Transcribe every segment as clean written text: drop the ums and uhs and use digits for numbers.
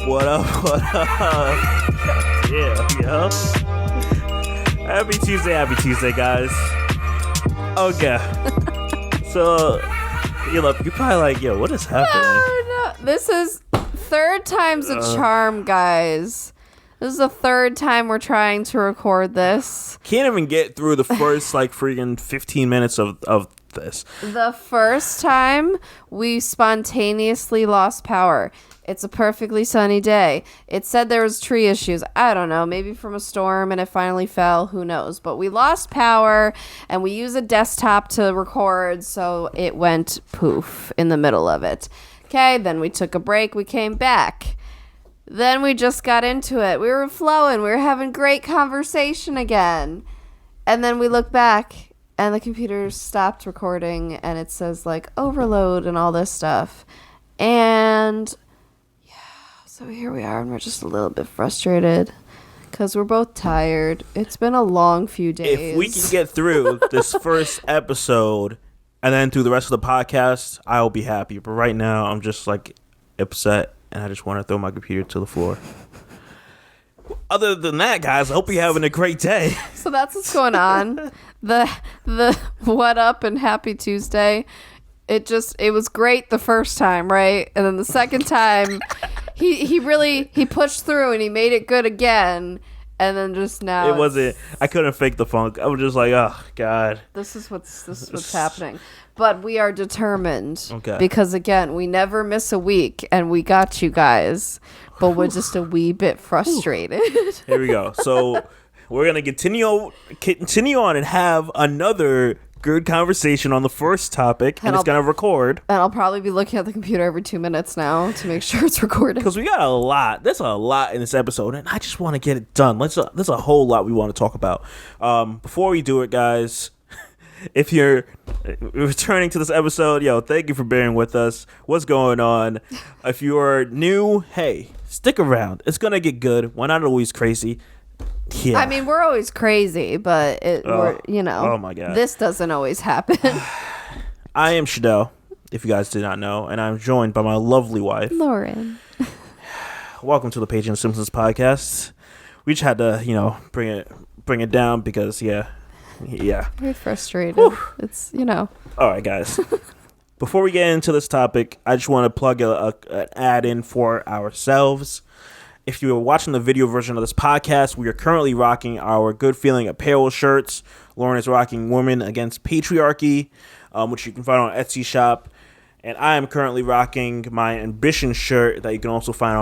What up? What up? Yeah. Happy Tuesday, guys. Okay. So, you're probably like, yo, what is happening? No. This is third time's a charm, guys. This is the third time we're trying to record this. Can't even get through the first, freaking 15 minutes of this. The first time, we spontaneously lost power. It's a perfectly sunny day. It said there was tree issues. I don't know, maybe from a storm and it finally fell. Who knows? But we lost power and we use a desktop to record, so it went poof in the middle of it. Okay, then we took a break. We came back. Then we just got into it. We were flowing. We were having great conversation again. And then we look back and the computer stopped recording and it says overload and all this stuff. And so here we are, and we're just a little bit frustrated because we're both tired. It's been a long few days. If we can get through this first episode and then through the rest of the podcast, I'll be happy. But right now, I'm just upset, and I just want to throw my computer to the floor. Other than that, guys, I hope you're having a great day. So that's what's going on. The what up and happy Tuesday. It was great the first time, right? And then the second time, he pushed through and he made it good again. And then just now, I couldn't fake the funk. I was just like, oh God, this is what's happening. But we are determined, okay, because again, we never miss a week, and we got you guys. But we're just a wee bit frustrated. Here we go. So we're gonna continue on and have another good conversation on the first topic, and it's gonna record. And I'll probably be looking at the computer every 2 minutes now to make sure it's recording. Because we got a lot. There's a lot in this episode, and I just want to get it done. There's a whole lot we want to talk about. Before we do it, guys, if you're returning to this episode, thank you for bearing with us. What's going on? If you're new, hey, stick around. It's gonna get good. We're not always crazy. Yeah. I mean, we're always crazy, but oh my God, this doesn't always happen. I am Shadell, if you guys did not know, and I'm joined by my lovely wife, Lauren. Welcome to the PagingTheSimpsons podcast. We just had to, bring it down because, yeah. Very frustrated. Whew. It's, All right, guys. Before we get into this topic, I just want to plug an ad in for ourselves. If you are watching the video version of this podcast, we are currently rocking our Good Feeling apparel shirts. Lauren is rocking Women Against Patriarchy, which you can find on Etsy shop. And I am currently rocking my Ambition shirt that you can also find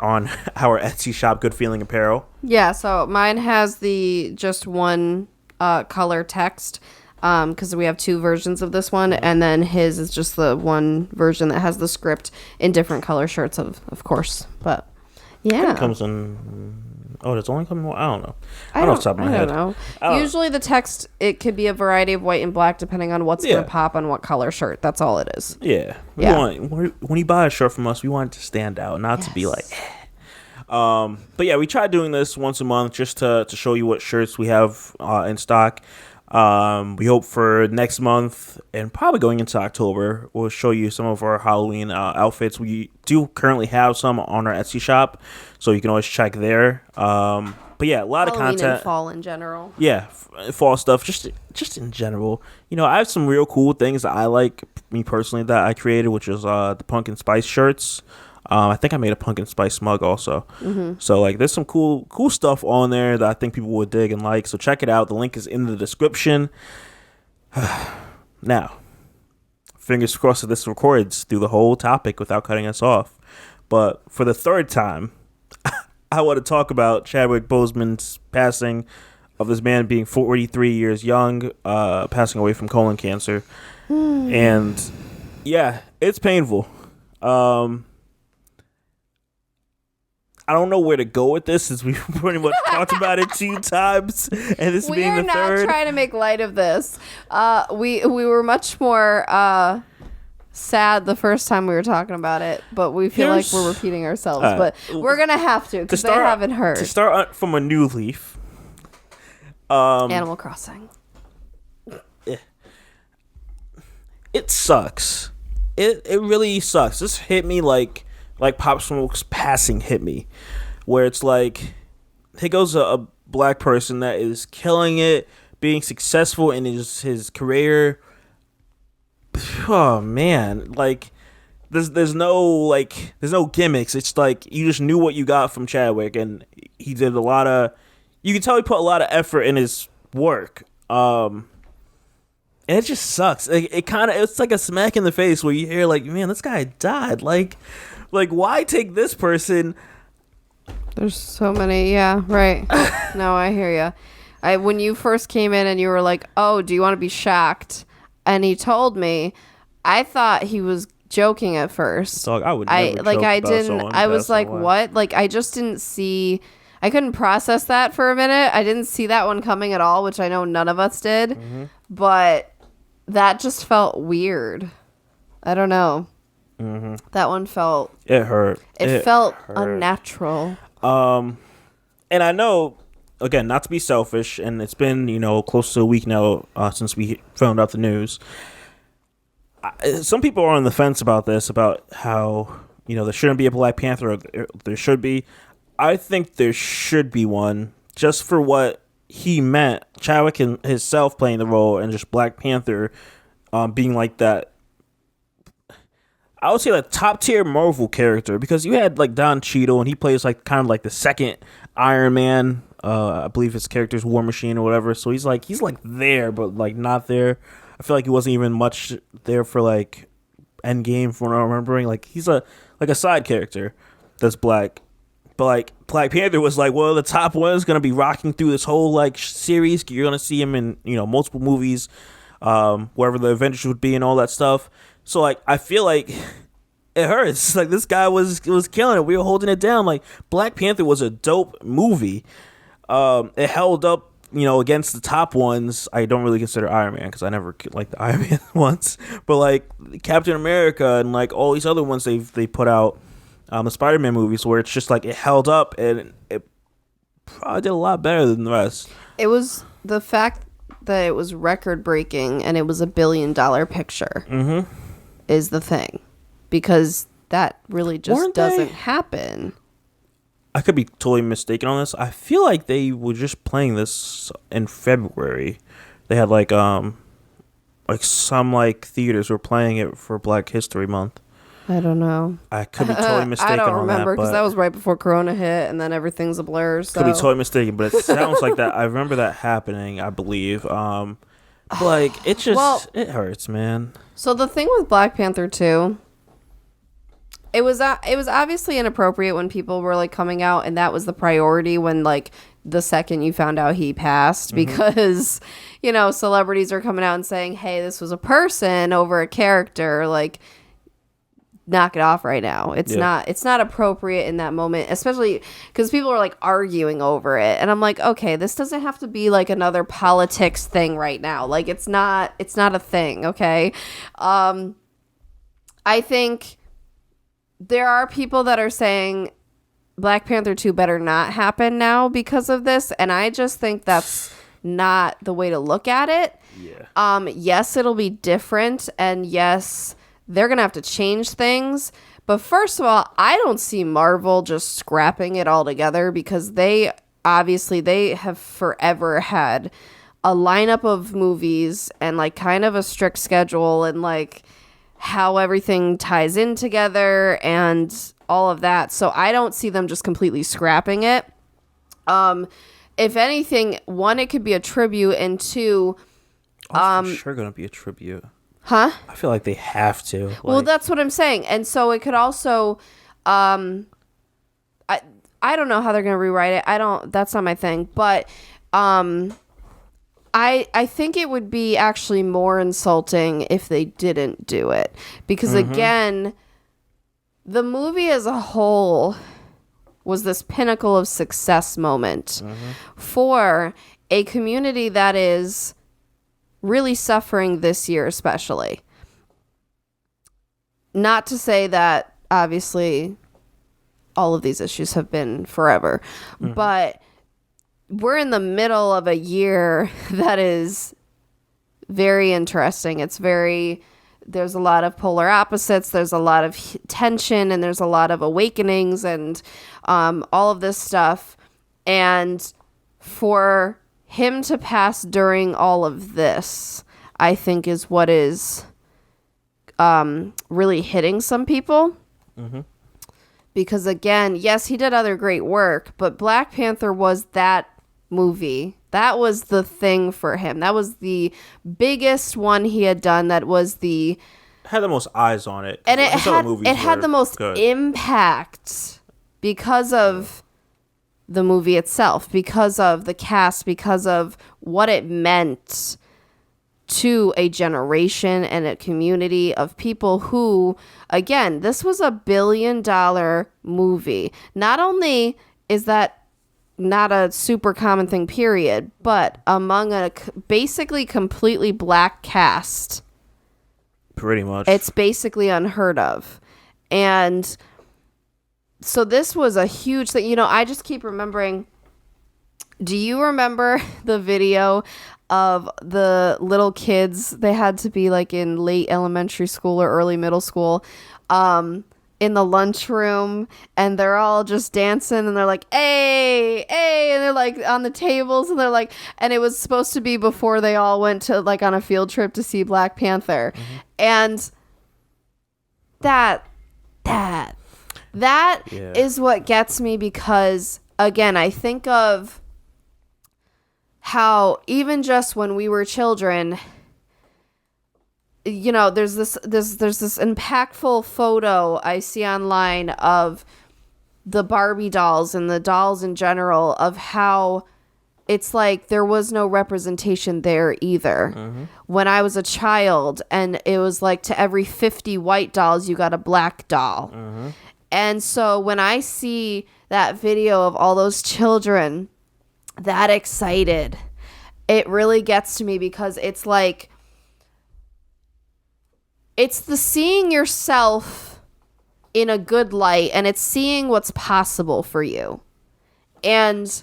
on our Etsy shop, Good Feeling Apparel. Yeah, so mine has the just one color text because we have two versions of this one. And then his is just the one version that has the script in different color shirts, of course. But yeah, it comes in. Oh, does it only come in? I don't know. I don't know off the top of my head. I don't know. Usually the text, it could be a variety of white and black depending on what's going to pop on what color shirt. That's all it is. Yeah. When you buy a shirt from us, we want it to stand out, not to be like. But yeah, we try doing this once a month just to show you what shirts we have in stock. We hope for next month and probably going into October, we'll show you some of our Halloween outfits. We do currently have some on our Etsy shop, so you can always check there. But yeah, a lot Halloween of content. And fall in general. Yeah, fall stuff, just in general. I have some real cool things that I like, me personally, that I created, which is the pumpkin spice shirts. I think I made a pumpkin spice mug also. Mm-hmm. So there's some cool stuff on there that I think people would dig and like. So check it out. The link is in the description. Now, fingers crossed that this records through the whole topic without cutting us off. But for the third time, I want to talk about Chadwick Boseman's passing, of this man being 43 years young, passing away from colon cancer. And yeah, it's painful. I don't know where to go with this, since we've pretty much talked about it 2 times, and this being the third. We are not trying to make light of this. We were much more sad the first time we were talking about it, but we feel like we're repeating ourselves. But we're gonna have to, because they haven't heard. To start from a new leaf, Animal Crossing. It sucks. It really sucks. This hit me like Pop Smoke's passing hit me, where it's like, here goes a black person that is killing it, being successful in his career. Oh man, like there's no gimmicks. It's like you just knew what you got from Chadwick, and he did a lot of. You can tell he put a lot of effort in his work. And it just sucks. It's like a smack in the face where you hear like, man, this guy died. Like why take this person? There's so many. Yeah, right. No, I hear you. When you first came in and you were like, oh, do you want to be shocked? And he told me, I thought he was joking at first. Dog, I would never joke about someone I was like, away. what? Like, I just didn't see. I couldn't process that for a minute. I didn't see that one coming at all, which I know none of us did. Mm-hmm. But that just felt weird. I don't know. Mm-hmm. That one felt... It hurt. It felt unnatural. And I know, again, not to be selfish, and it's been, close to a week now since we found out the news. Some people are on the fence about this, about how, there shouldn't be a Black Panther, or there should be. I think there should be one, just for what he meant. Chadwick and himself playing the role, and just Black Panther being like that. I would say like top tier Marvel character, because you had like Don Cheadle, and he plays like kind of like the second Iron Man. I believe his character's War Machine or whatever. So he's like there, but like not there. I feel like he wasn't even much there for like Endgame, from what I'm remembering. Like he's a side character that's black. But like Black Panther was like, well, the top one is gonna be rocking through this whole like series. You're gonna see him in multiple movies, wherever the Avengers would be and all that stuff. So like I feel like it hurts. Like this guy was killing it. We were holding it down. Like Black Panther was a dope movie. It held up, against the top ones. I don't really consider Iron Man, because I never liked the Iron Man ones. But like Captain America and like all these other ones they put out. The Spider-Man movies, where it's just like it held up, and it probably did a lot better than the rest. It was the fact that it was record breaking and it was $1 billion picture is the thing, because that really just doesn't happen. I could be totally mistaken on this. I feel like they were just playing this in February. They had like some theaters were playing it for Black History Month. I don't know. I could be totally mistaken on that. I don't remember, because that was right before Corona hit, and then everything's a blur. So. Could be totally mistaken, but it sounds like that. I remember that happening, I believe. Like, it just, it hurts, man. So the thing with Black Panther 2, it was obviously inappropriate when people were like coming out, and that was the priority when like the second you found out he passed, because celebrities are coming out and saying, hey, this was a person over a character, like, knock it off right now. It's not appropriate in that moment, especially because people are like arguing over it, and I'm like, okay, this doesn't have to be like another politics thing right now. Like it's not a thing. Okay. I think there are people that are saying Black Panther 2 better not happen now because of this, and I just think that's not the way to look at it. Yes, it'll be different, and yes, they're going to have to change things. But first of all, I don't see Marvel just scrapping it all together, because they have forever had a lineup of movies and like kind of a strict schedule, and like how everything ties in together and all of that. So I don't see them just completely scrapping it. If anything, one, it could be a tribute, and two, for sure going to be a tribute. Huh? I feel like they have to. Well, that's what I'm saying. And so it could also, I don't know how they're going to rewrite it. That's not my thing. But I think it would be actually more insulting if they didn't do it. Because again, the movie as a whole was this pinnacle of success moment for a community that is really suffering this year, especially. Not to say that obviously all of these issues have been forever, but we're in the middle of a year that is very interesting. It's very there's a lot of polar opposites, there's a lot of tension, and there's a lot of awakenings and all of this stuff. And for him to pass during all of this, I think is what is really hitting some people. Mm-hmm. Because again, yes, he did other great work, but Black Panther was that movie. That was the thing for him. That was the biggest one he had done. That was had the most eyes on it. And it had the most impact because of the movie itself, because of the cast, because of what it meant to a generation and a community of people who, again, this was $1 billion movie. Not only is that not a super common thing, period, but among a basically completely black cast, pretty much, it's basically unheard of. And so this was a huge thing. You know, I just keep remembering, do you remember the video of the little kids? They had to be like in late elementary school or early middle school, in the lunchroom, and they're all just dancing, and they're like, hey, hey, and they're like on the tables, and they're like, and it was supposed to be before they all went to like on a field trip to see Black Panther. Mm-hmm. And that is what gets me, because again, I think of how even just when we were children, you know, there's this impactful photo I see online of the Barbie dolls and the dolls in general, of how it's like there was no representation there either. Mm-hmm. When I was a child, and it was like to every 50 white dolls, you got a black doll. Mm-hmm. And so when I see that video of all those children that excited, it really gets to me, because it's like, it's the seeing yourself in a good light, and it's seeing what's possible for you. And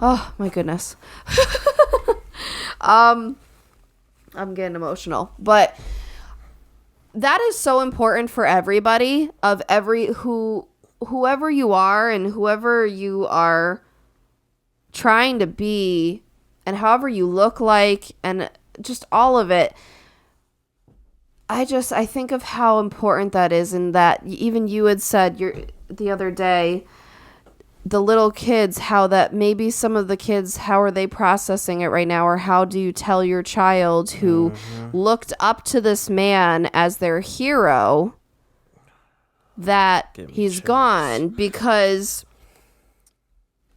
oh my goodness. I'm getting emotional, but that is so important for everybody, of whoever you are and whoever you are trying to be, and however you look like, and just all of it. I think of how important that is, and that even you had said the other day, the little kids, how that maybe some of the kids, how are they processing it right now? Or how do you tell your child who mm-hmm. looked up to this man as their hero that he's gone? Because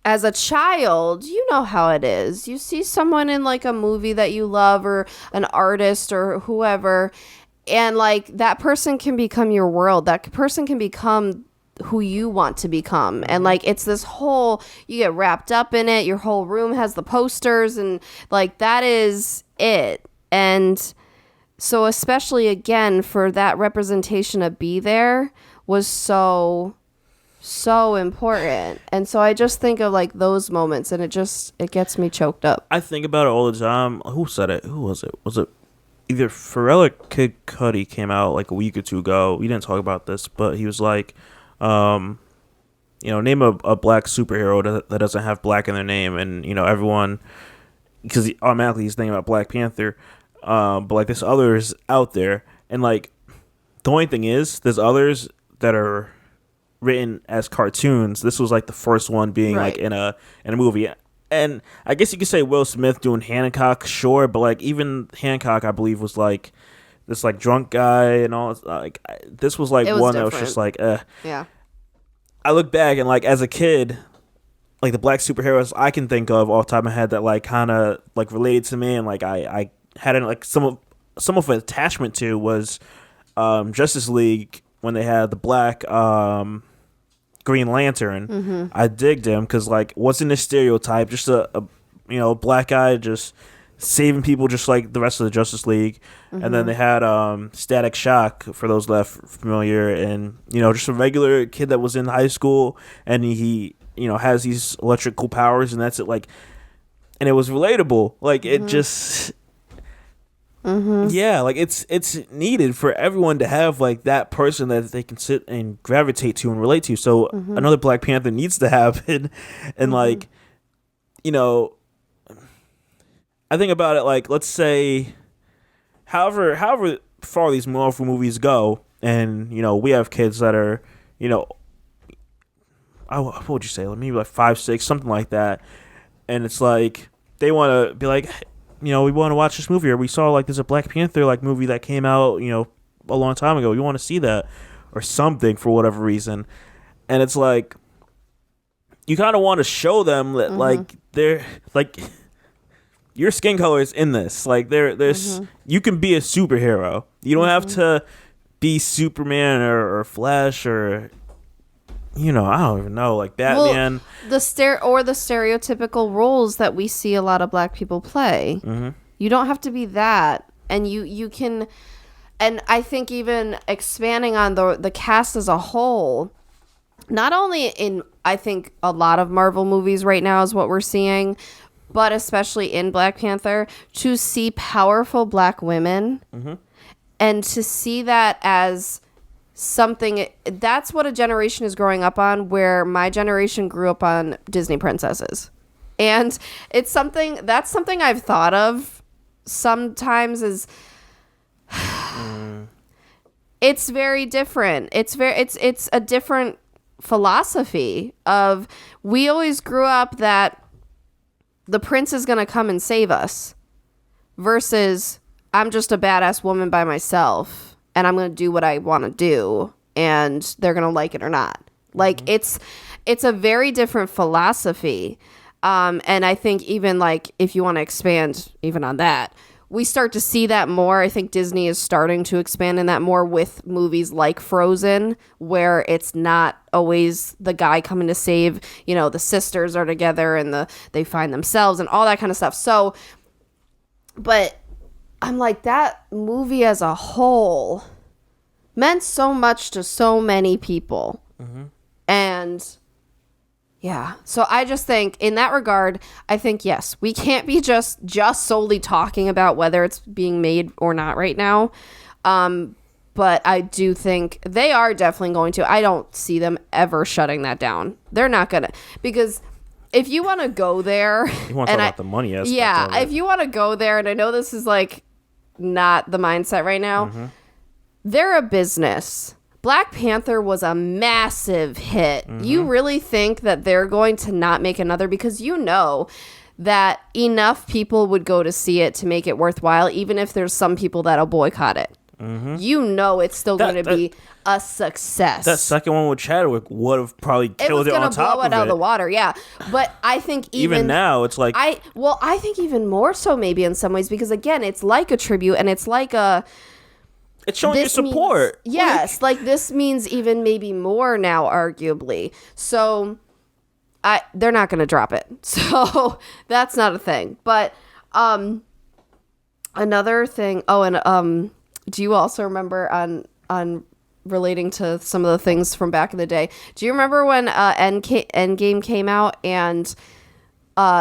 as a child, you know how it is. You see someone in like a movie that you love, or an artist or whoever, and like that person can become your world. That person can become who you want to become. And like, it's this whole, you get wrapped up in it. Your whole room has the posters, and like, that is it. And so especially again, for that representation to be there was so important. And so I just think of like those moments, and it gets me choked up. I think about it all the time. Who said it? Who was it? Was it either Pharrell or Kid Cudi came out like a week or two ago? We didn't talk about this, but he was like, name a black superhero that doesn't have black in their name. And, you know, everyone, because automatically he's thinking about Black Panther. But like, there's others out there. And like, the only thing is, there's others that are written as cartoons. This was like the first one being right. like in a movie. And I guess you could say Will Smith doing Hancock, sure, but like even Hancock, I believe, was like this like drunk guy and all. Like this was like one different. That was just like, yeah. I look back and like as a kid, like the black superheroes I can think of off the top of my head that like kind of like related to me, and like I had like some of an attachment to was Justice League, when they had the black Green Lantern. Mm-hmm. I digged him because like wasn't a stereotype, just a black guy just saving people just like the rest of the Justice League. Mm-hmm. And then they had Static Shock, for those left familiar, and just a regular kid that was in high school, and he has these electrical powers, and that's it. Like, and it was relatable. Like, it mm-hmm. just, Yeah, like it's needed for everyone to have like that person that they can sit and gravitate to and relate to. So another Black Panther needs to happen, and like, you know, I think about it like, let's say, however far these Marvel movies go, and you know we have kids that are, you know, what would you say, maybe like 5, 6, something like that, and it's like they want to be like, you know, we want to watch this movie, or we saw like there's a Black Panther like movie that came out, you know, a long time ago. We want to see that or something for whatever reason, and it's like you kind of want to show them that like they're like your skin color is in this. Like there's you can be a superhero. You don't have to be Superman or Flash or, you know, I don't even know, like Batman. Well, the stereotypical roles that we see a lot of Black people play. You don't have to be that, and you can. And I think even expanding on the cast as a whole, not only in, I think a lot of Marvel movies right now is what we're seeing, but especially in Black Panther, to see powerful Black women and to see that as something, that's what a generation is growing up on, where my generation grew up on Disney princesses. And it's something I've thought of sometimes is it's very different. It's a different philosophy of, we always grew up that the prince is going to come and save us versus I'm just a badass woman by myself and I'm going to do what I want to do and they're going to like it or not. Like it's a very different philosophy. And I think even like if you want to expand even on that, we start to see that more. I think Disney is starting to expand in that more with movies like Frozen, where it's not always the guy coming to save, you know, the sisters are together and they find themselves and all that kind of stuff. So, but I'm like, that movie as a whole meant so much to so many people. And yeah, so I just think in that regard, I think, yes, we can't be just solely talking about whether it's being made or not right now. But I do think they are definitely going to. I don't see them ever shutting that down. They're not going to, because if you want to go there. You want to talk about the money aspect. Yeah, if you want to go there, and I know this is like not the mindset right now, they're a business. Black Panther was a massive hit. You really think that they're going to not make another, because you know that enough people would go to see it to make it worthwhile, even if there's some people that'll boycott it. You know it's still going to be a success. That second one with Chadwick would have probably killed it on top of it. It was going to blow it out of the water, yeah. But I think even now, it's like... I think even more so maybe in some ways, because again, it's like a tribute and it's like a... It's showing your support. Yes, like this means even maybe more now, arguably. So they're not going to drop it. So that's not a thing. But another thing. Oh, and do you also remember on relating to some of the things from back in the day? Do you remember when Endgame came out and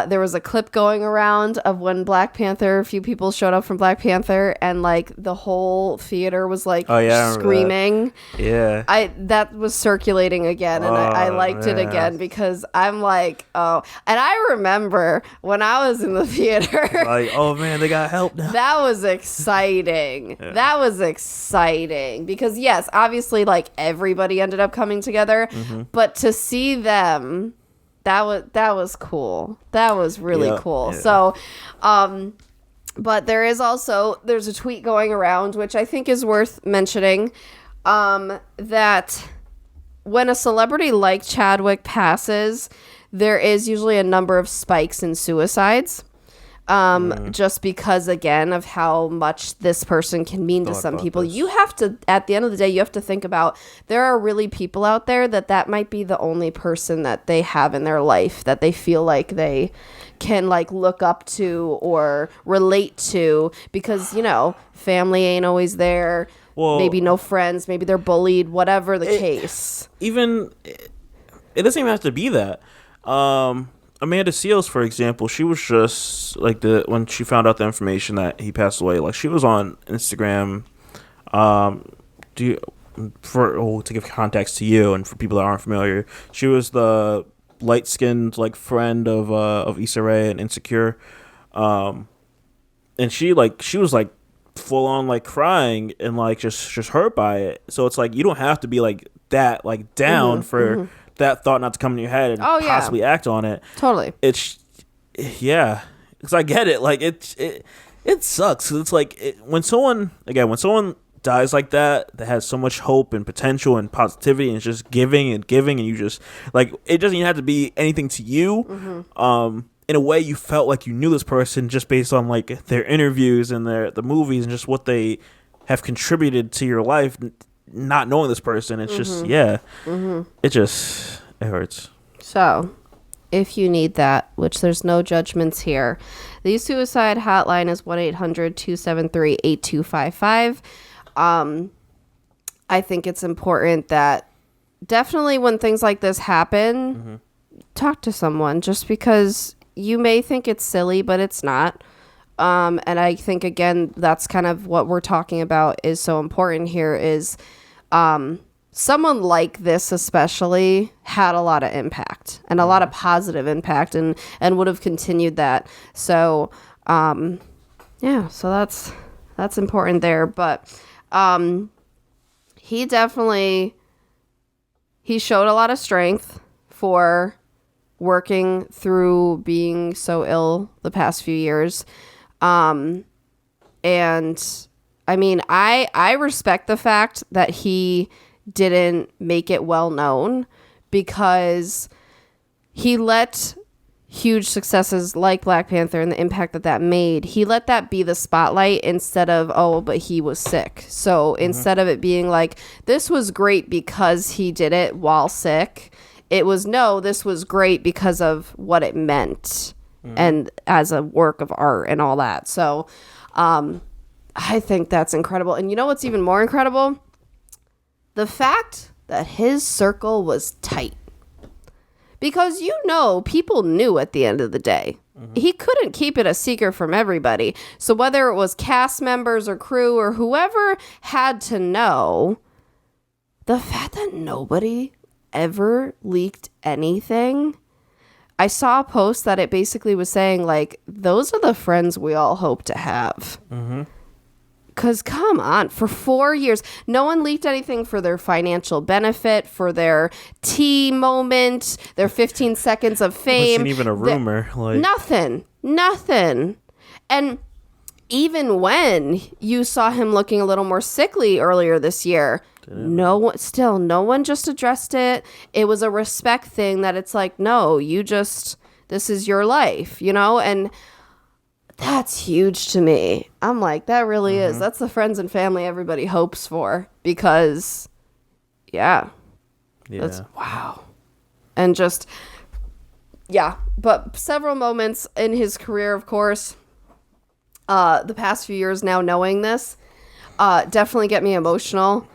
there was a clip going around of when Black Panther, a few people showed up from Black Panther, and like the whole theater was like screaming. Yeah. That was circulating again, and I liked it again because I'm like, oh. And I remember when I was in the theater. Like, oh man, they got help now. That was exciting. Yeah. That was exciting because yes, obviously like everybody ended up coming together, but to see them... That was cool. That was really cool. Yeah. So, but there's a tweet going around, which I think is worth mentioning, that when a celebrity like Chadwick passes, there is usually a number of spikes in suicides. Just because, again, of how much this person can mean to some people. You have to, at the end of the day, you have to think about, there are really people out there that might be the only person that they have in their life that they feel like they can like look up to or relate to, because, you know, family ain't always there. Well, maybe no friends, maybe they're bullied, whatever the case. It doesn't even have to be that. Amanda Seales, for example, she was just like when she found out the information that he passed away. Like she was on Instagram. Do you, to give context to you and for people that aren't familiar, she was the light skinned like friend of Issa Rae and Insecure, and she was like full on like crying and like just hurt by it. So it's like you don't have to be like that like down for that thought not to come in your head and possibly act on it. Totally. It's because I get it. Like it sucks. It's like when someone dies like that has so much hope and potential and positivity and it's just giving and you just like it doesn't even have to be anything to you. In a way, you felt like you knew this person just based on like their interviews and the movies and just what they have contributed to your life. Not knowing this person, it's just it hurts. So, if you need that, which there's no judgments here, the suicide hotline is 1-800-273-8255. I think it's important that definitely when things like this happen, talk to someone, just because you may think it's silly, but it's not. And I think, again, that's kind of what we're talking about is so important here is someone like this especially had a lot of impact and a lot of positive impact and would have continued that. So, so that's important there. But he showed a lot of strength for working through being so ill the past few years. And I mean, I respect the fact that he didn't make it well known because he let huge successes like Black Panther and the impact that made, he let that be the spotlight instead of, but he was sick. So instead of it being like, this was great because he did it while sick, it was, no, this was great because of what it meant and as a work of art and all that. So I think that's incredible. And you know what's even more incredible? The fact that his circle was tight. Because people knew at the end of the day. He couldn't keep it a secret from everybody. So whether it was cast members or crew or whoever had to know, the fact that nobody ever leaked anything. I saw a post that it basically was saying, like, those are the friends we all hope to have. Because, come on, for 4 years, no one leaked anything for their financial benefit, for their tea moment, their 15 seconds of fame. Wasn't even a rumor. Nothing. And even when you saw him looking a little more sickly earlier this year, no one just addressed it. It was a respect thing that it's like, no, this is your life, and that's huge to me. I'm like, that really is. That's the friends and family everybody hopes for because, that's wow. And just, but several moments in his career, of course, the past few years now knowing this, definitely get me emotional.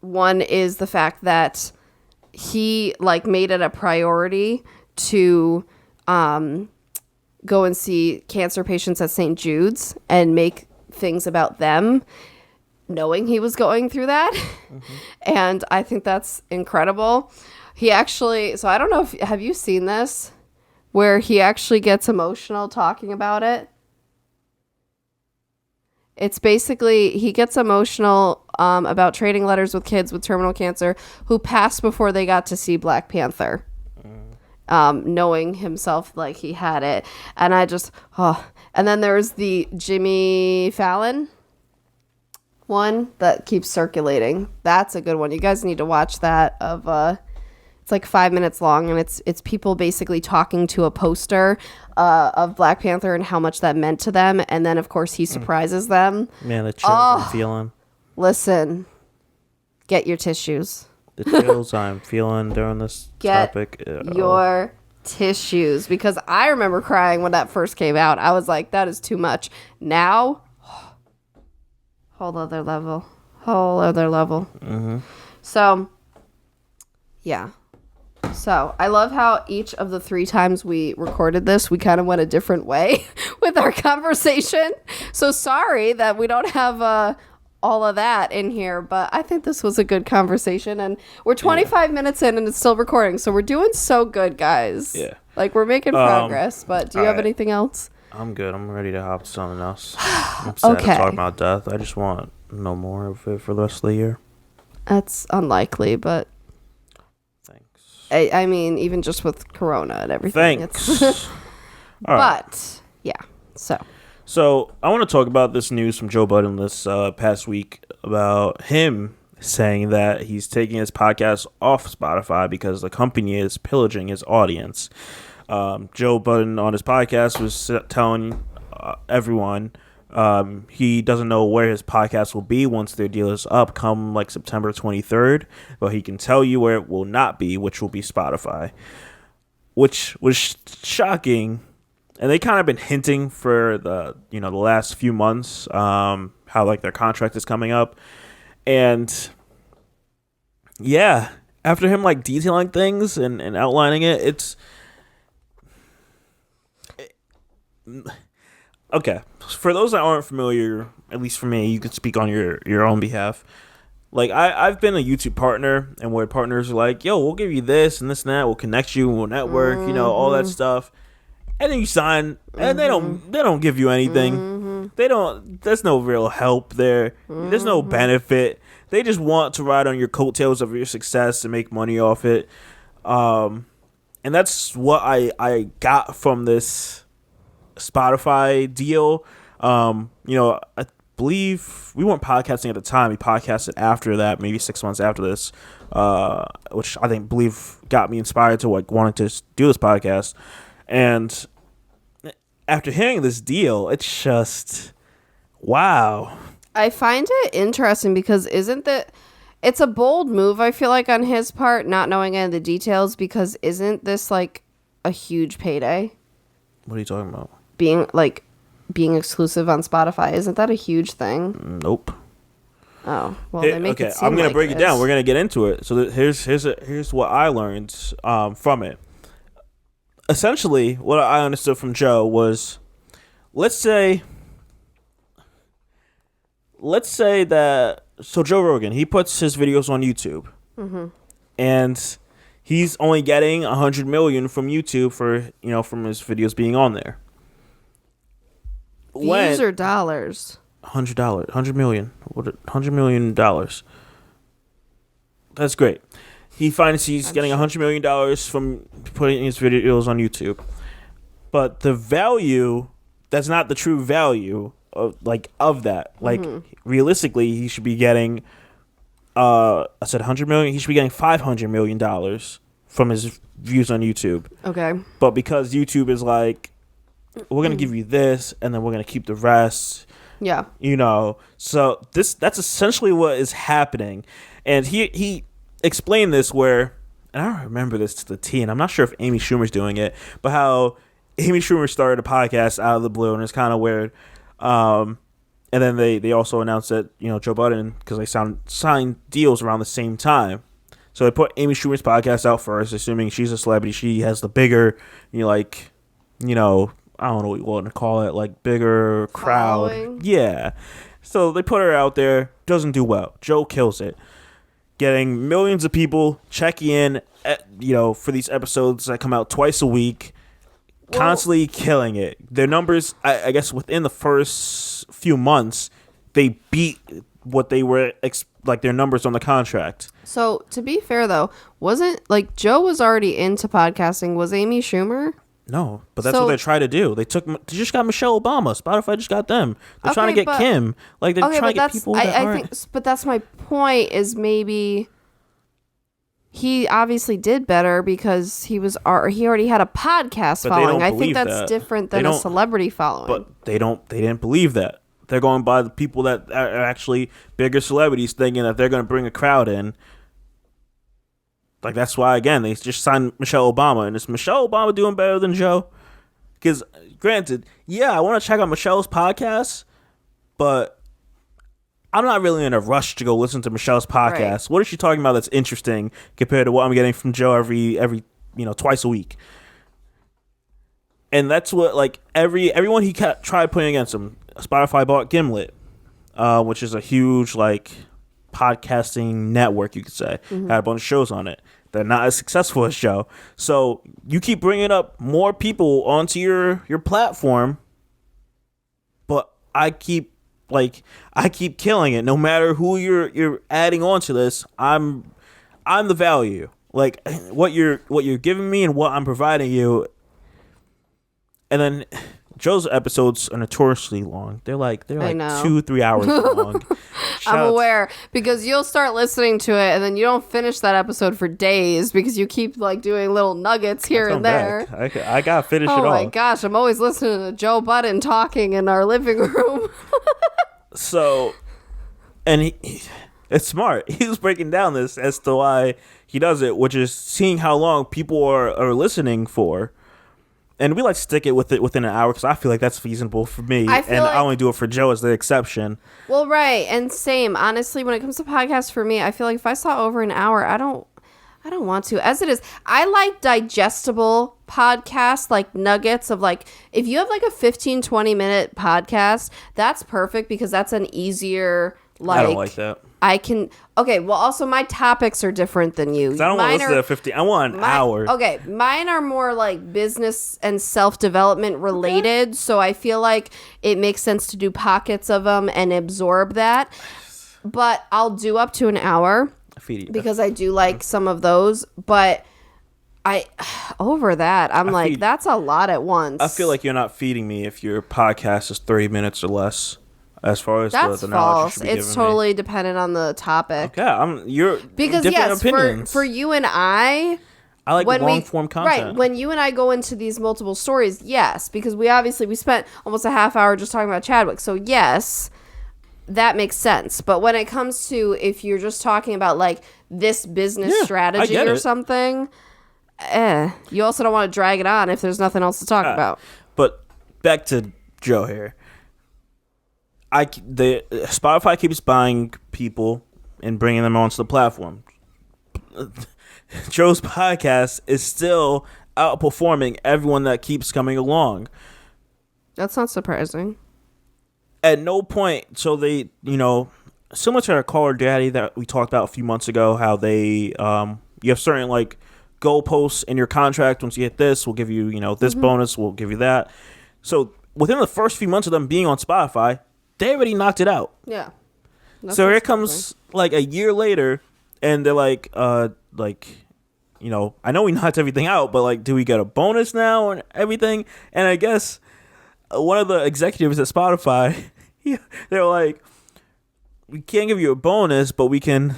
One is the fact that he made it a priority to go and see cancer patients at St. Jude's and make things about them, knowing he was going through that. And I think that's incredible. He actually, so I don't know have you seen this where he actually gets emotional talking about it? It's basically, he gets emotional about trading letters with kids with terminal cancer who passed before they got to see Black Panther, knowing himself like he had it. And I just, and then there's the Jimmy Fallon one that keeps circulating. That's a good one. You guys need to watch that. It's like 5 minutes long, and it's people basically talking to a poster of Black Panther and how much that meant to them, and then of course he surprises them. Man, the chills I'm feeling. Listen, get your tissues. The chills I'm feeling during this topic. Get your tissues, because I remember crying when that first came out. I was like, that is too much. Now, whole other level. So, yeah. So I love how each of the 3 times we recorded this, we kind of went a different way with our conversation. So sorry that we don't have all of that in here, but I think this was a good conversation, and we're 25 minutes in and it's still recording, so we're doing so good, guys. Yeah. Like, we're making progress, but do you have right. anything else? I'm good. I'm ready to hop to something else. I'm sad to talk about death. I just want no more of it for the rest of the year. That's unlikely, but Thanks. I mean, even just with Corona and everything. Thanks. All right. But, yeah, So I want to talk about this news from Joe Budden this past week about him saying that he's taking his podcast off Spotify because the company is pillaging his audience. Joe Budden on his podcast was telling everyone he doesn't know where his podcast will be once their deal is up come like September 23rd, but he can tell you where it will not be, which will be Spotify, which was shocking. And they kind of been hinting for the last few months how like their contract is coming up. And yeah, after him like detailing things and outlining it, okay. For those that aren't familiar, at least for me, you could speak on your own behalf. Like I've been a YouTube partner, and where partners are like, yo, we'll give you this and this and that, we'll connect you, we'll network, all that stuff. And then you sign, and they don't give you anything. They don't. There's no real help there. There's no benefit. They just want to ride on your coattails of your success and make money off it. And that's what I got from this Spotify deal. I believe we weren't podcasting at the time. We podcasted after that, maybe 6 months after this, which I believe got me inspired to like wanting to do this podcast. And after hearing this deal, it's just, wow. I find it interesting because it's a bold move, I feel like, on his part, not knowing any of the details, because isn't this like a huge payday? What are you talking about? Being exclusive on Spotify, isn't that a huge thing? Nope. Oh, well, they make it seem I'm gonna like break it down. We're gonna get into it. So here's what I learned from it. Essentially, what I understood from Joe was, let's say that, so Joe Rogan, he puts his videos on YouTube, and he's only getting 100 million from YouTube for from his videos being on there. Views or dollars? $100 million. $100 million. That's great. He finds he's getting $100 million from putting his videos on YouTube. But the value, that's not the true value of that. Like, realistically, he should be getting, I said $100 million, he should be getting $500 million from his views on YouTube. Okay. But because YouTube is like, we're going to give you this, and then we're going to keep the rest. Yeah. So that's essentially what is happening. And he explain this where, and I don't remember this to the T, and I'm not sure if Amy Schumer's doing it, but how Amy Schumer started a podcast out of the blue, and it's kind of weird. And then they also announced that Joe Budden, because they signed deals around the same time, so they put Amy Schumer's podcast out first, assuming she's a celebrity, she has the bigger, I don't know what you want to call it, like bigger crowd. Following. Yeah. So they put her out there, doesn't do well. Joe kills it, getting millions of people checking in, for these episodes that come out twice a week, constantly killing it. Their numbers, I guess, within the first few months, they beat what they were their numbers on the contract. So to be fair, though, wasn't Joe was already into podcasting? Was Amy Schumer? No, but that's what they try to do. They just got Michelle Obama. Spotify just got them. They're trying to get Kim. They're trying to get people that aren't. But that's my point, is maybe he obviously did better because he already had a podcast following. I think that's different than a celebrity following. But they didn't believe that. They're going by the people that are actually bigger celebrities, thinking that they're going to bring a crowd in. That's why, again, they just signed Michelle Obama. And is Michelle Obama doing better than Joe? Because, granted, yeah, I want to check out Michelle's podcast, but I'm not really in a rush to go listen to Michelle's podcast. Right. What is she talking about that's interesting compared to what I'm getting from Joe every twice a week? And that's what, like, everyone he tried putting against him. Spotify bought Gimlet, which is a huge, like, podcasting network, you could say. Had a bunch of shows on it. They're not as successful as Joe. So you keep bringing up more people onto your platform, but I keep killing it. No matter who you're adding onto this, I'm the value. Like, what you're giving me and what I'm providing you. And then Joe's episodes are notoriously long. They're like 2-3 hours long. I'm aware, because you'll start listening to it and then you don't finish that episode for days because you keep like doing little nuggets here and there. I gotta finish it all. Oh my gosh, I'm always listening to Joe Budden talking in our living room. So, and it's smart. He was breaking down this as to why he does it, which is seeing how long people are listening for. And we like to stick it within an hour because I feel like that's feasible for me. I only do it for Joe as the exception. Well, right. And same. Honestly, when it comes to podcasts for me, I feel like if I saw over an hour, I don't want to. As it is, I like digestible podcasts, like nuggets of like, if you have like a 15-20 minute podcast, that's perfect because that's an easier, like, I don't like that. Okay, well, also my topics are different than you. I don't want to listen to 15. I want an hour. Okay, mine are more like business and self-development related, so I feel like it makes sense to do pockets of them and absorb that. But I'll do up to an hour because I do like some of those, but over that, that's a lot at once. I feel like you're not feeding me if your podcast is 30 minutes or less. As far as that's the knowledge false. It's totally dependent on the topic. Okay, you're because different opinions. For you and I like long form content. Right, when you and I go into these multiple stories, yes, because we spent almost a half hour just talking about Chadwick. So yes, that makes sense. But when it comes to if you're just talking about like this business strategy or something, you also don't want to drag it on if there's nothing else to talk about. But back to Joe here. Spotify keeps buying people and bringing them onto the platform. Joe's podcast is still outperforming everyone that keeps coming along. That's not surprising. At no point, so they, similar to our Call Her Daddy that we talked about a few months ago, how they, you have certain like goalposts in your contract. Once you hit this, we'll give you, this bonus, we'll give you that. So within the first few months of them being on Spotify, they already knocked it out. Yeah. So here comes like a year later, and they're like, I know we knocked everything out, but like, do we get a bonus now and everything? And I guess one of the executives at Spotify, they're like, we can't give you a bonus, but we can,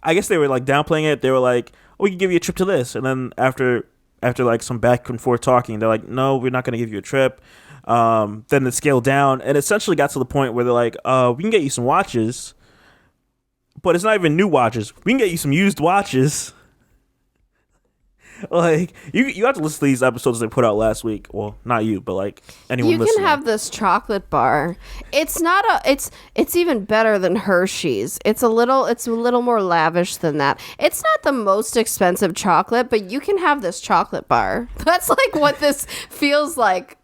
I guess they were like downplaying it. They were like, we can give you a trip to this. And then after like some back and forth talking, they're like, no, we're not going to give you a trip. Then it scaled down and essentially got to the point where they're like, we can get you some watches, but it's not even new watches. We can get you some used watches. Like, you have to listen to these episodes they put out last week. Well, not you, but like anyone listening. You can have this chocolate bar. It's not it's even better than Hershey's. It's a little more lavish than that. It's not the most expensive chocolate, but you can have this chocolate bar. That's like what this feels like.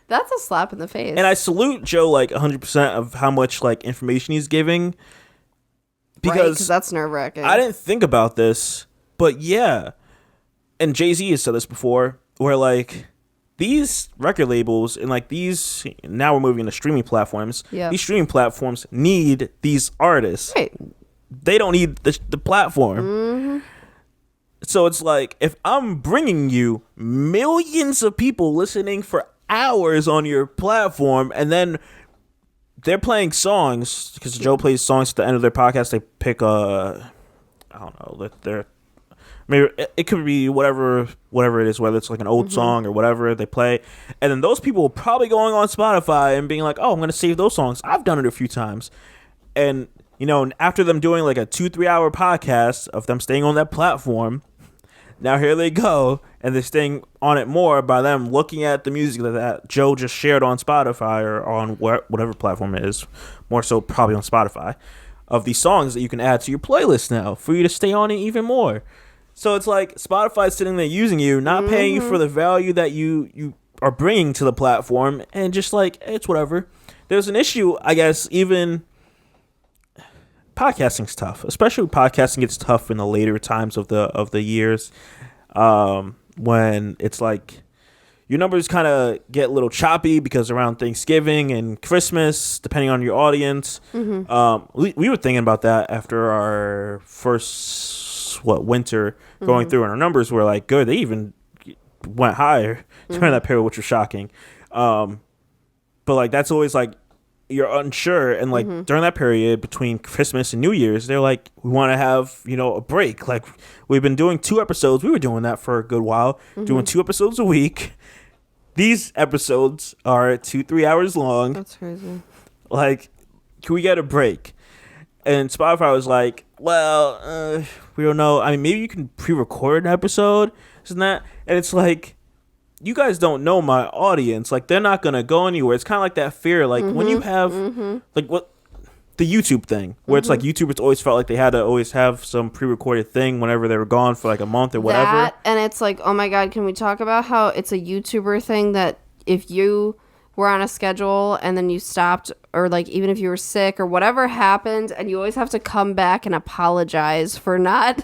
That's a slap in the face. And I salute Joe like 100% of how much like information he's giving, because that's nerve-wracking. I didn't think about this, but yeah. And Jay-Z has said this before, where like these record labels and like these, now we're moving to streaming platforms. Yep. These streaming platforms need these artists. Right. They don't need the platform. Mm-hmm. So it's like, if I'm bringing you millions of people listening for hours on your platform, and then they're playing songs, because Joe plays songs at the end of their podcast, they pick I don't know, maybe it could be whatever it is, whether it's like an old song or whatever they play, and then those people are probably going on Spotify and being like, oh, I'm going to save those songs. I've done it a few times. And, after them doing like a 2-3 hour podcast of them staying on that platform, now here they go, and they're staying on it more by them looking at the music that Joe just shared on Spotify or on whatever platform it is, more so probably on Spotify, of these songs that you can add to your playlist now for you to stay on it even more. So it's like Spotify's sitting there using you, not paying you for the value that you are bringing to the platform, and just like, it's whatever. There's an issue, I guess, even podcasting's tough, especially podcasting gets tough in the later times of the years, when it's like your numbers kind of get a little choppy because around Thanksgiving and Christmas, depending on your audience. We were thinking about that after our first winter going through, and our numbers were like good. They even went higher during that period, which was shocking. But like that's always like you're unsure, and like during that period between Christmas and New Year's, they're like, we want to have a break. Like we've been doing 2 episodes. We were doing that for a good while, doing 2 episodes a week. These episodes are 2-3 hours long. That's crazy. Like, can we get a break? And Spotify was like, well, we don't know. I mean, maybe you can pre-record an episode, isn't that? And it's like, you guys don't know my audience. Like, they're not gonna go anywhere. It's kind of like that fear, like when you have like what the YouTube thing, where it's like YouTubers always felt like they had to always have some pre-recorded thing whenever they were gone for like a month or whatever. And it's like, oh my God, can we talk about how it's a YouTuber thing that if you were on a schedule and then you stopped, or like even if you were sick or whatever happened, and you always have to come back and apologize for not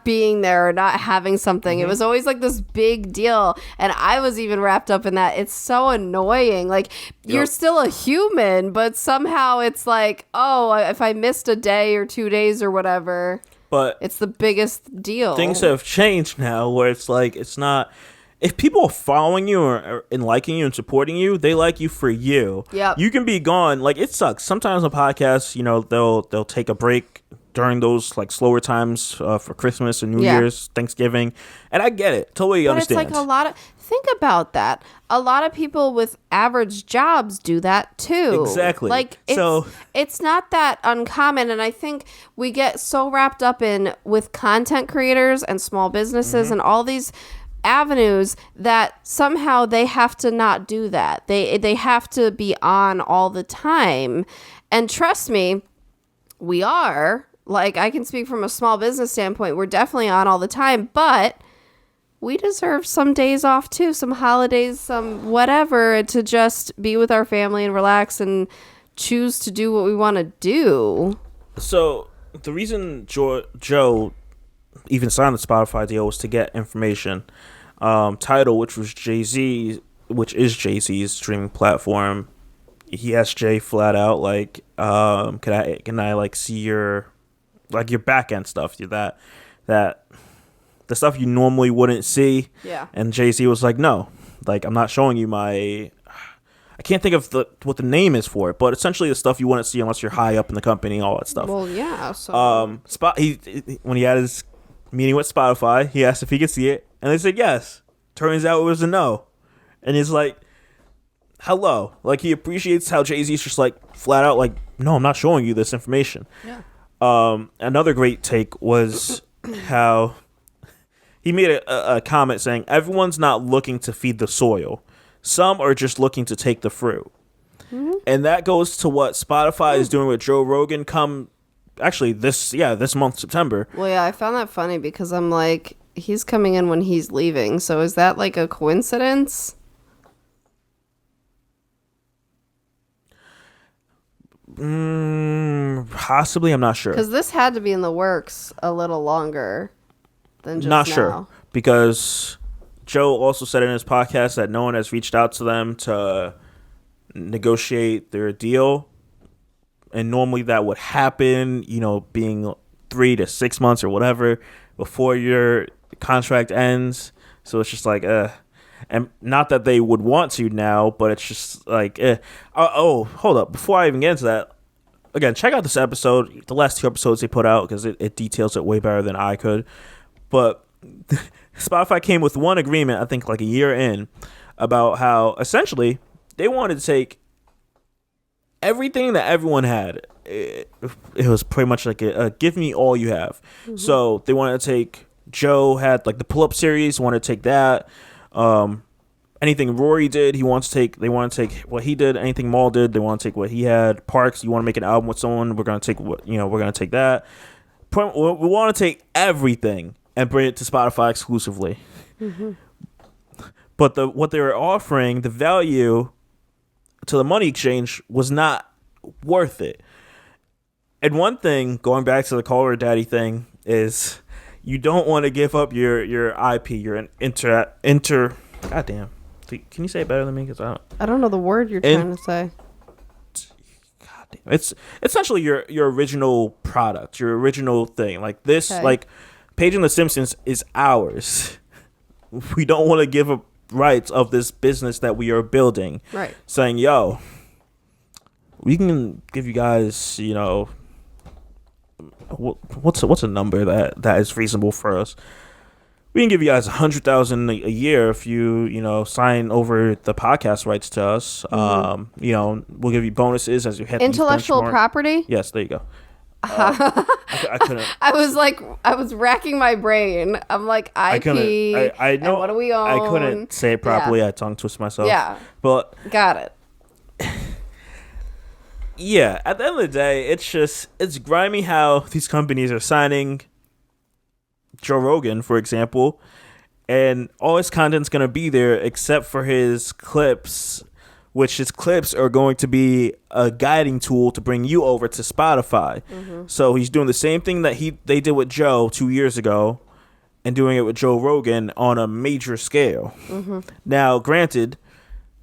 being there or not having something. It was always like this big deal, and I was even wrapped up in that. It's so annoying. Like you're still a human, but somehow it's like, oh, if I missed a day or 2 days or whatever, but it's the biggest deal. Things have changed now, where it's like, it's not. If people are following you and liking you and supporting you, they like you for you. Yep. You can be gone. Like, it sucks. Sometimes on podcasts, they'll take a break during those like slower times for Christmas and New Year's, Thanksgiving. And I get it. Totally understand. It's like think about that. A lot of people with average jobs do that too. Exactly. Like it's not that uncommon, and I think we get so wrapped up with content creators and small businesses and all these avenues that somehow they have to not do that. They have to be on all the time. And trust me, we are. Like, I can speak from a small business standpoint. We're definitely on all the time, but we deserve some days off too, some holidays, some whatever, to just be with our family and relax and choose to do what we want to do. So the reason Joe even signed the Spotify deal was to get information. Tidal, which is Jay-Z's streaming platform, he asked Jay flat out, like, can I like see your back end stuff, that the stuff you normally wouldn't see. Yeah. And Jay-Z was like, no, like, I'm not showing you I can't think of what the name is for it, but essentially the stuff you wouldn't see unless you're high up in the company, all that stuff. Well, yeah. So when he had his meeting with Spotify, he asked if he could see it, and they said yes. Turns out it was a no. And he's like, hello. Like, he appreciates how Jay-Z's just like flat out like, no, I'm not showing you this information. Yeah. Another great take was how he made a comment saying, everyone's not looking to feed the soil. Some are just looking to take the fruit. Mm-hmm. And that goes to what Spotify is doing with Joe Rogan this month, September. Well, yeah, I found that funny because I'm like, he's coming in when he's leaving. So is that like a coincidence? Possibly, I'm not sure. Because this had to be in the works a little longer than just not now. Sure, because Joe also said in his podcast that no one has reached out to them to negotiate their deal. And normally that would happen, being 3 to 6 months or whatever before your contract ends. So it's just like, and not that they would want to now, but it's just like, oh, hold up. Before I even get into that, again, check out this episode, the last 2 episodes they put out, because it details it way better than I could. But Spotify came with one agreement, I think like a year in, about how essentially they wanted to take everything that everyone had. It was pretty much like a give me all you have. Mm-hmm. So they wanted to take Joe had like the pull-up series, wanted to take that. Anything Rory did, they want to take what he did. Anything Maul did, they want to take what he had. Parks, you want to make an album with someone, we're going to take that. We want to take everything and bring it to Spotify exclusively. Mm-hmm. But what they were offering, the value to the money exchange was not worth it. And one thing, going back to the Call Her Daddy thing, is you don't want to give up your IP, your goddamn. Can you say it better than me? Because I don't know the word you're trying to say. Goddamn, it's essentially your original product, your original thing. Like this, like Paging the Simpsons is ours. We don't want to give up rights of this business that we are building. Right. Saying, yo, we can give you guys, what's a number that is reasonable for us? We can give you guys $100,000 a year if you sign over the podcast rights to us. Mm-hmm. We'll give you bonuses as you hit intellectual property. Yes, there you go. I couldn't. I was racking my brain. I'm like, IP. I know. What do we own? I couldn't say it properly. Yeah. I tongue twist myself. Yeah. But got it. Yeah. At the end of the day, it's grimy how these companies are signing Joe Rogan, for example, and all his content's gonna be there except for his clips, which his clips are going to be a guiding tool to bring you over to Spotify. Mm-hmm. So he's doing the same thing that they did with Joe 2 years ago and doing it with Joe Rogan on a major scale. Mm-hmm. Now, granted,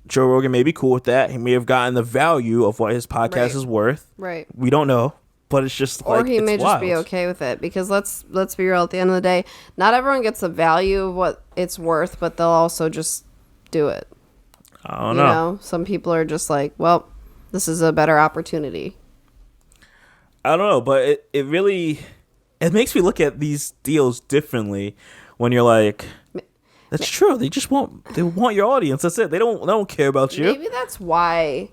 Joe Rogan may be cool with that. He may have gotten the value of what his podcast is worth. Right. We don't know. But it's just or he may just be okay with it, because let's be real, at the end of the day, not everyone gets the value of what it's worth, but they'll also just do it. I don't know. Some people are just like, well, this is a better opportunity. I don't know, but it really makes me look at these deals differently when you're like, that's true. They want your audience. That's it. They don't care about you. Maybe that's why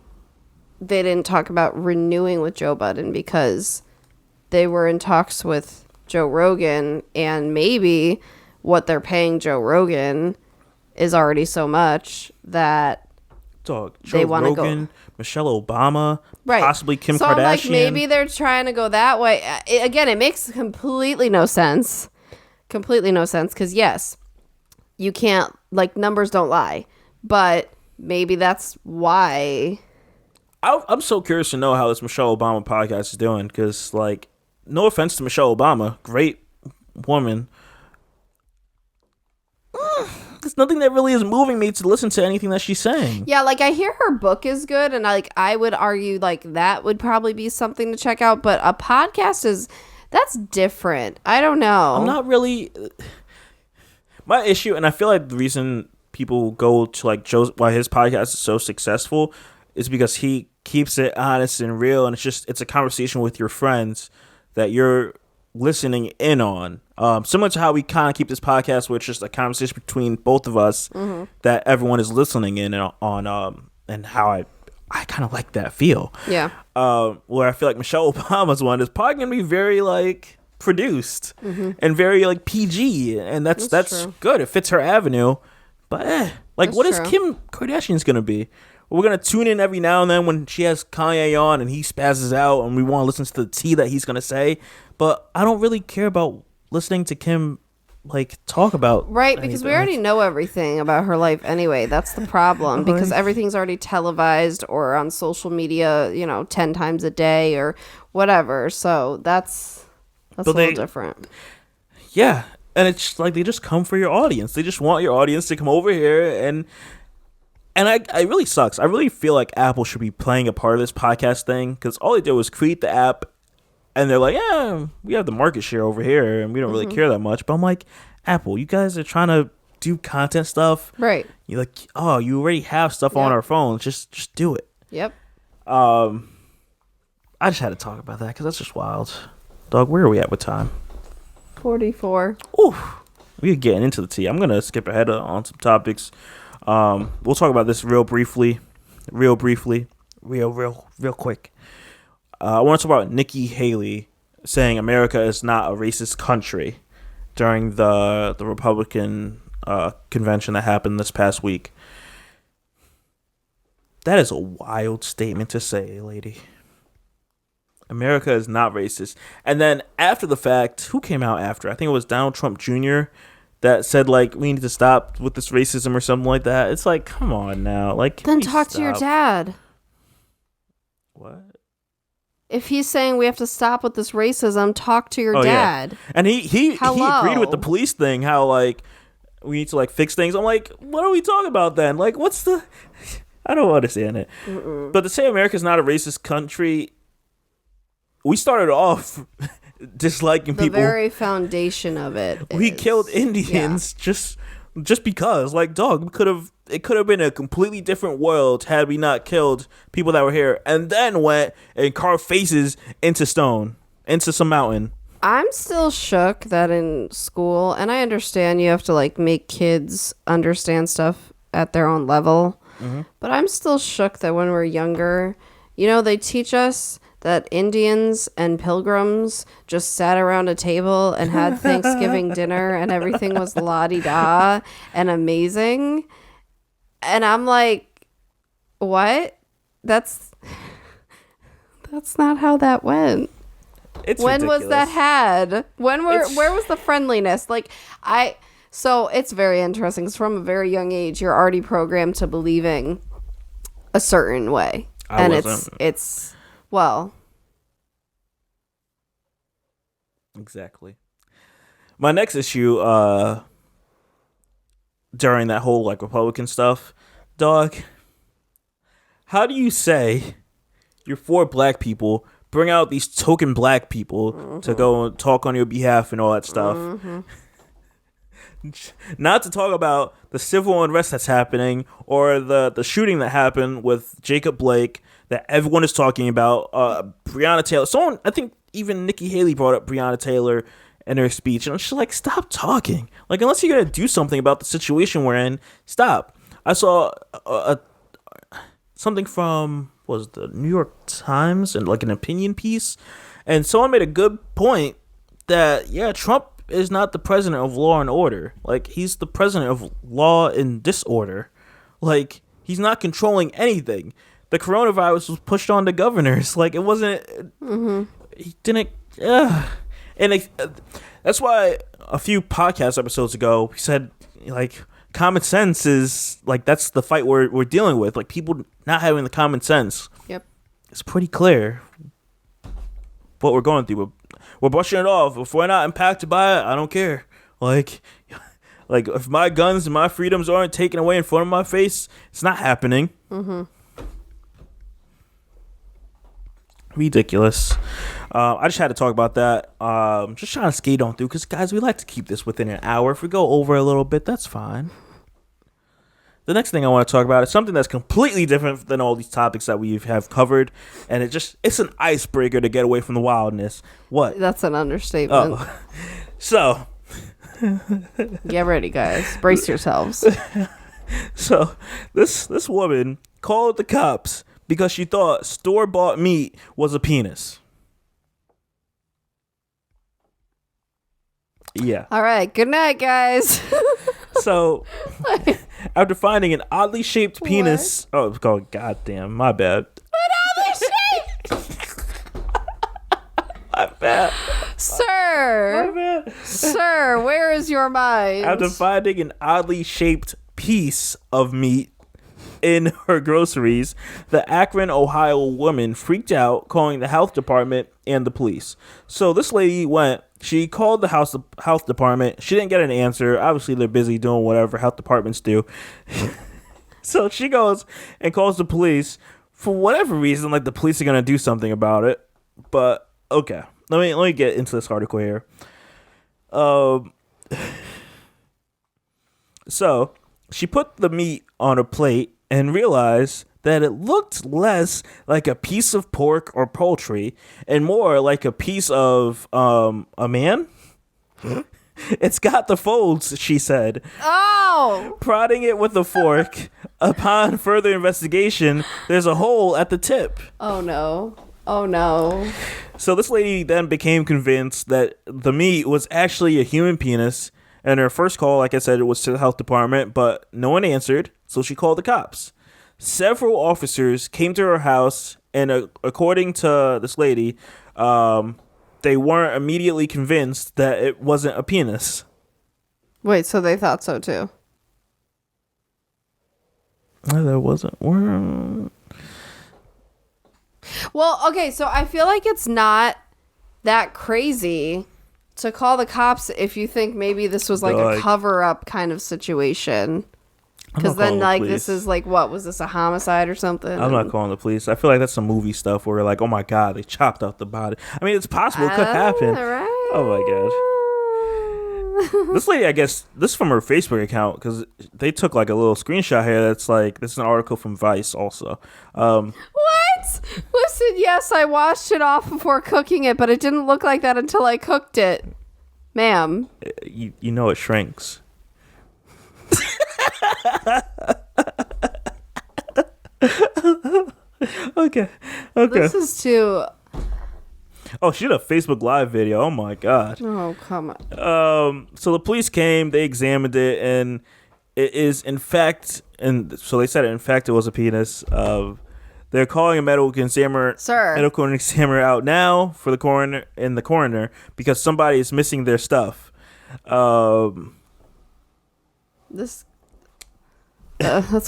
they didn't talk about renewing with Joe Budden, because they were in talks with Joe Rogan, and maybe what they're paying Joe Rogan is already so much that Joe Rogan, Michelle Obama, possibly Kim Kardashian. I'm like, maybe they're trying to go that way. It makes completely no sense. Completely no sense, because yes, you can't, numbers don't lie, but maybe that's why. I'm so curious to know how this Michelle Obama podcast is doing, because, no offense to Michelle Obama, great woman. There's nothing that really is moving me to listen to anything that she's saying. Yeah, I hear her book is good, and I would argue that would probably be something to check out, but a podcast that's different. I don't know. I'm not really. My issue, and I feel like the reason people go to Joe's, why his podcast is so successful, is because he keeps it honest and real, and it's a conversation with your friends that you're listening in on. Similar to how we kind of keep this podcast, where it's just a conversation between both of us, mm-hmm. that everyone is listening in on, and how I kind of like that feel. Yeah. Where I feel like Michelle Obama's one is probably gonna be very produced, mm-hmm. and very PG, and that's good. It fits her avenue, but what is Kim Kardashian's gonna be? We're going to tune in every now and then when she has Kanye on and he spazzes out, and we want to listen to the tea that he's going to say. But I don't really care about listening to Kim, talk about Right, because we already know everything about her life anyway. That's the problem, because everything's already televised or on social media, 10 times a day or whatever. So that's a little different. Yeah, and it's they just come for your audience. They just want your audience to come over here, and it really sucks. I really feel like Apple should be playing a part of this podcast thing, because all they did was create the app, and they're like, yeah, we have the market share over here, and we don't really care that much. But I'm like, Apple, you guys are trying to do content stuff. Right. You're like, oh, you already have stuff on our phones. Just do it. Yep. I just had to talk about that, because that's just wild. Dog, where are we at with time? 44. Ooh, we're getting into the tea. I'm going to skip ahead on some topics. We'll talk about this real quick. I want to talk about Nikki Haley saying America is not a racist country. during the Republican convention that happened this past week. That is a wild statement to say, lady. America is not racist. And then after the fact, who came out after? I think it was Donald Trump Jr. that said, like, we need to stop with this racism or something like that. It's like, come on now. Like, then talk to your dad. What? If he's saying we have to stop with this racism, talk to your dad. Yeah. And he agreed with the police thing, how, like, we need to, like, fix things. I'm like, what are we talking about then? Like, what's the... I don't understand it. Mm-mm. But to say America's not a racist country, we started off disliking people. The very foundation of it. We killed Indians just because. Like, dog, it could have been a completely different world had we not killed people that were here and then went and carved faces into stone, into some mountain. I'm still shook that in school, and I understand you have to, like, make kids understand stuff at their own level, but I'm still shook that when we're younger, you know, they teach us that Indians and pilgrims just sat around a table and had Thanksgiving dinner and everything was la-di-da and amazing. And I'm like, what? That's not how that went. It's when ridiculous. Was that had? Where was the friendliness? Like, so it's very interesting. Because from a very young age, you're already programmed to believing a certain way. It's well. Exactly. My next issue, during that whole, like, Republican stuff, dog, how do you say you're for black people, bring out these token black people to go and talk on your behalf and all that stuff? Not to talk about the civil unrest that's happening or the shooting that happened with Jacob Blake that everyone is talking about. Breonna Taylor. Someone, I think even Nikki Haley brought up Breonna Taylor in her speech. And I'm just like, stop talking. Like, unless you're going to do something about the situation we're in, stop. I saw something from, what was it, the New York Times, and like an opinion piece. And someone made a good point that, yeah, Trump is not the president of law and order. Like, he's the president of law and disorder. Like, he's not controlling anything. The coronavirus was pushed on to governors. Like, it wasn't... He didn't... And that's why a few podcast episodes ago, we said, like, common sense is... Like, that's the fight we're dealing with. Like, people not having the common sense. Yep. It's pretty clear what we're going through. We're brushing it off. If we're not impacted by it, I don't care. Like if my guns and my freedoms aren't taken away in front of my face, it's not happening. Ridiculous. I just had to talk about that. Just trying to skate on through because, guys, we like to keep this within an hour. If we go over a little bit, that's fine. The next thing I want to talk about is something that's completely different than all these topics that we have covered, and it's an icebreaker to get away from the wildness. What? That's an understatement. Oh. So. Get ready, guys. Brace yourselves. So, this woman called the cops because she thought store-bought meat was a penis. Yeah. All right. Good night, guys. So, after finding an oddly shaped penis... What? Oh, it's called... Goddamn, my bad. An oddly shaped... My bad. Sir. My bad. Sir, where is your mind? After finding an oddly shaped piece of meat in her groceries, the Akron, Ohio woman freaked out, calling the health department and the police. So this lady she called the health department. She didn't get an answer. Obviously, they're busy doing whatever health departments do. So she goes and calls the police. For whatever reason, like, the police are going to do something about it. But, okay. Let me get into this article here. So, she put the meat on a plate and realized that it looked less like a piece of pork or poultry and more like a piece of a man. It's got the folds, she said. Oh! Prodding it with a fork. Upon further investigation, there's a hole at the tip. Oh no. Oh no. So this lady then became convinced that the meat was actually a human penis, and her first call, like I said, it was to the health department, but no one answered, so she called the cops. Several officers came to her house, and according to this lady, they weren't immediately convinced that it wasn't a penis. Wait, so they thought so too? There wasn't. Well, okay, so I feel like it's not that crazy to call the cops if you think maybe this was like a cover-up kind of situation. Because then, like, this is like, what? Was this a homicide or something? I'm not calling the police. I feel like that's some movie stuff where, like, oh my God, they chopped out the body. I mean, it's possible. It could happen. Right. Oh my God. This lady, I guess, this is from her Facebook account because they took, like, a little screenshot here that's like, this is an article from Vice also. What? Listen, yes, I washed it off before cooking it, but it didn't look like that until I cooked it. Ma'am. You know it shrinks. Okay. This is too. Oh, she did a Facebook Live video. Oh my God. Oh, come on. So the police came, they examined it, and it is in fact, and so they said in fact it was a penis. They're calling a medical examiner out now for the coroner because somebody is missing their stuff. That's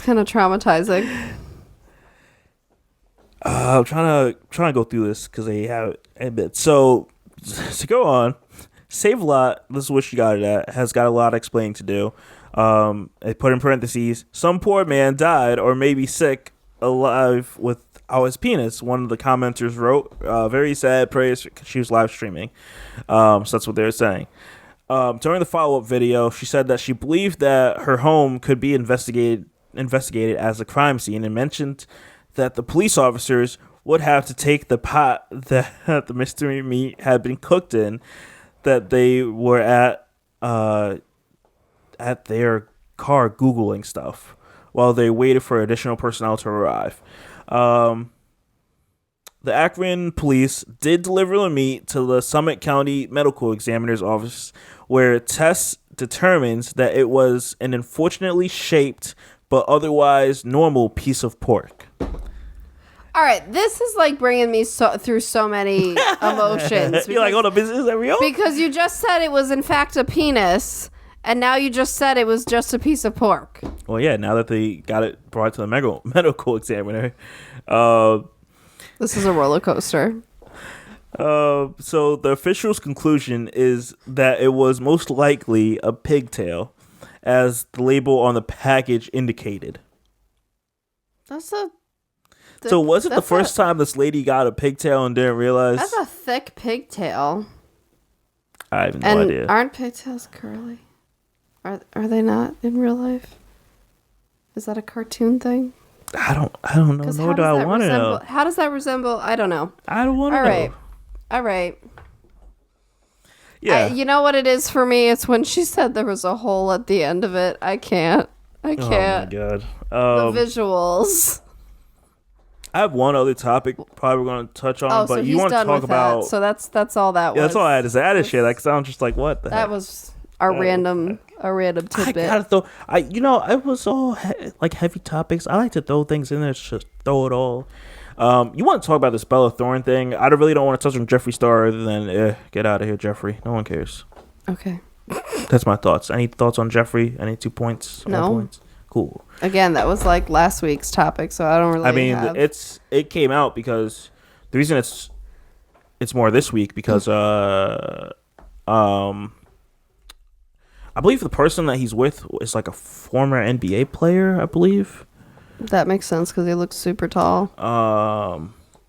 kind of traumatizing. I'm trying to go through this because they have a bit. So to go on, Save a Lot. This is what she got it at. Has got a lot of explaining to do. They put in parentheses, some poor man died or maybe sick alive without his penis. One of the commenters wrote, very sad praise. She was live streaming. So that's what they were saying. During the follow-up video, she said that she believed that her home could be investigated as a crime scene and mentioned that the police officers would have to take the pot that the mystery meat had been cooked in that they were at their car Googling stuff while they waited for additional personnel to arrive. The Akron police did deliver the meat to the Summit County Medical Examiner's office, where tests determines that it was an unfortunately shaped but otherwise normal piece of pork. All right, this is like bringing me through so many emotions. You're like, oh, the business is that real? Because you just said it was in fact a penis, and now you just said it was just a piece of pork. Well, yeah, now that they got it brought to the medical examiner. This is a roller coaster. So the official's conclusion is that it was most likely a pigtail, as the label on the package indicated. So was it the first time this lady got a pigtail and didn't realize? That's a thick pigtail. I have no idea. Aren't pigtails curly? Are they not in real life? Is that a cartoon thing? I don't know. Nor do I want to know. How does that resemble? I don't know. I don't want to know. All right. Yeah. You know what it is for me? It's when she said there was a hole at the end of it. I can't. Oh my God. The visuals. I have one other topic probably we're going to touch on, but you want to talk about. So that's all that was. Yeah, that's all I had to say. I had to share that because I'm just like, what the heck? That was a random tidbit. I gotta throw. It was all like heavy topics. I like to throw things in there, just throw it all. You want to talk about this Bella Thorne thing? I really don't want to touch on Jeffree Star other than get out of here, Jeffree. No one cares. Okay. That's my thoughts. Any thoughts on Jeffree? Any 2 points? No. Points? Cool. Again, that was like last week's topic, so I don't really. I mean, it came out because the reason it's more this week because I believe the person that he's with is like a former NBA player. I believe that makes sense because he looks super tall.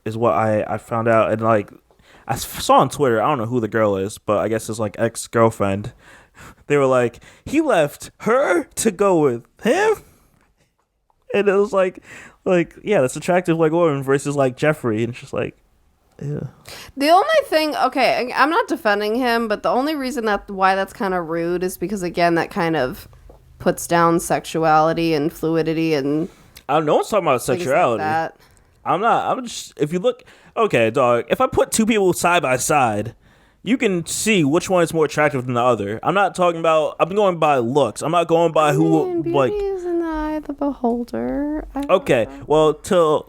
Is what I found out, and like I saw on Twitter. I don't know who the girl is, but I guess it's like ex-girlfriend. They were like, he left her to go with him, and it was like yeah, that's attractive like woman versus like Jeffree, and it's just like, yeah. The only thing, okay, I'm not defending him, but the only reason why that's kind of rude is because again, that kind of puts down sexuality and fluidity and. No one's talking about sexuality. Like that. I'm just. If you look, Okay, dog. If I put two people side by side, you can see which one is more attractive than the other. I'm not talking about. I'm going by looks. I'm not going by beauty is in the eye of the beholder. Okay, well, to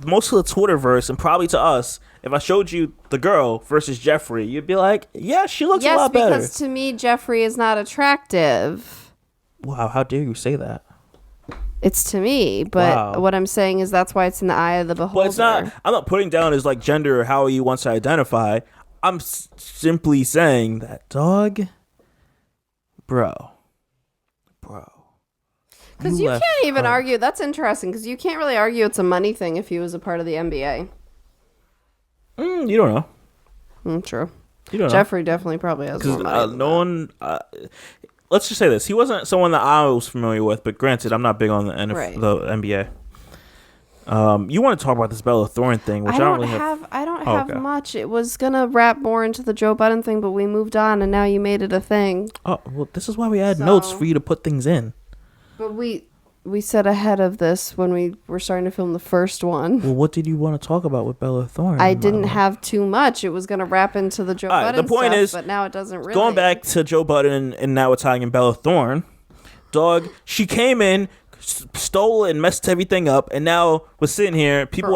most of the Twitterverse and probably to us, if I showed you the girl versus Jeffrey, you'd be like, yeah, she looks a lot better. Yes, because to me, Jeffrey is not attractive. Wow, how dare you say that? It's to me, but what I'm saying is that's why it's in the eye of the beholder. But it's not. I'm not putting down his like gender or how he wants to identify. I'm simply saying that, dog, bro. Because you can't even argue. That's interesting because you can't really argue it's a money thing if he was a part of the NBA. You don't know. True. You don't know. Jeffrey definitely probably has more money. No one. Let's just say this: he wasn't someone that I was familiar with. But granted, I'm not big on the NBA. You want to talk about this Bella Thorne thing, which I don't have much. It was gonna wrap more into the Joe Budden thing, but we moved on, and now you made it a thing. Oh well, this is why we add notes for you to put things in. But we said ahead of this when we were starting to film the first one. Well, what did you want to talk about with Bella Thorne? I didn't have too much. It was going to wrap into the Joe Budden the point stuff, is, but now it doesn't really. Going back to Joe Budden and now we're talking Bella Thorne, dog, she came in, stole and messed everything up, and now we're sitting here. People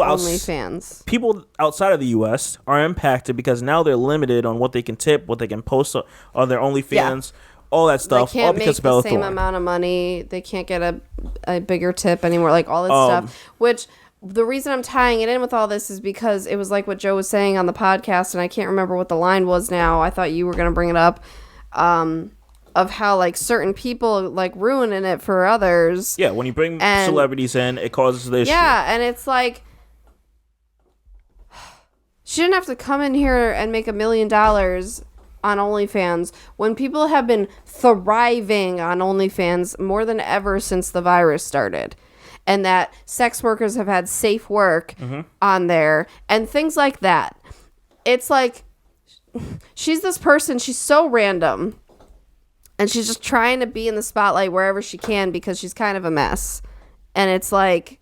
people outside of the U.S. are impacted because now they're limited on what they can tip, what they can post on their OnlyFans. Yeah. All that stuff, all because of Bella Thorne. They can't make the same amount of money. They can't get a bigger tip anymore. Like all this stuff. Which the reason I'm tying it in with all this is because it was like what Joe was saying on the podcast, and I can't remember what the line was now. I thought you were going to bring it up. Of how like certain people like ruining it for others. Yeah, when you bring celebrities in, it causes this. Yeah, and it's like she didn't have to come in here and make $1 million on OnlyFans when people have been thriving on OnlyFans more than ever since the virus started, and that sex workers have had safe work on there and things like that. It's like she's this person, she's so random, and she's just trying to be in the spotlight wherever she can because she's kind of a mess, and it's like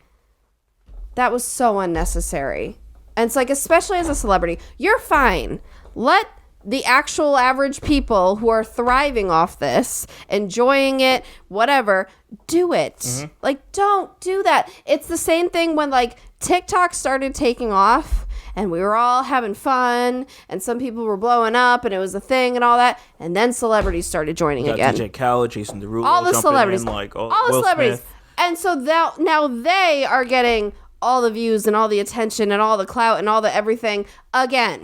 that was so unnecessary. And it's like, especially as a celebrity, you're fine. Let the actual average people who are thriving off this, enjoying it, whatever, do it. Like, don't do that. It's the same thing when like TikTok started taking off and we were all having fun and some people were blowing up and it was a thing and all that, and then celebrities started joining again. DJ Khaled, Jason Derulo, all the celebrities, all the celebrities, and so now they are getting all the views and all the attention and all the clout and all the everything again.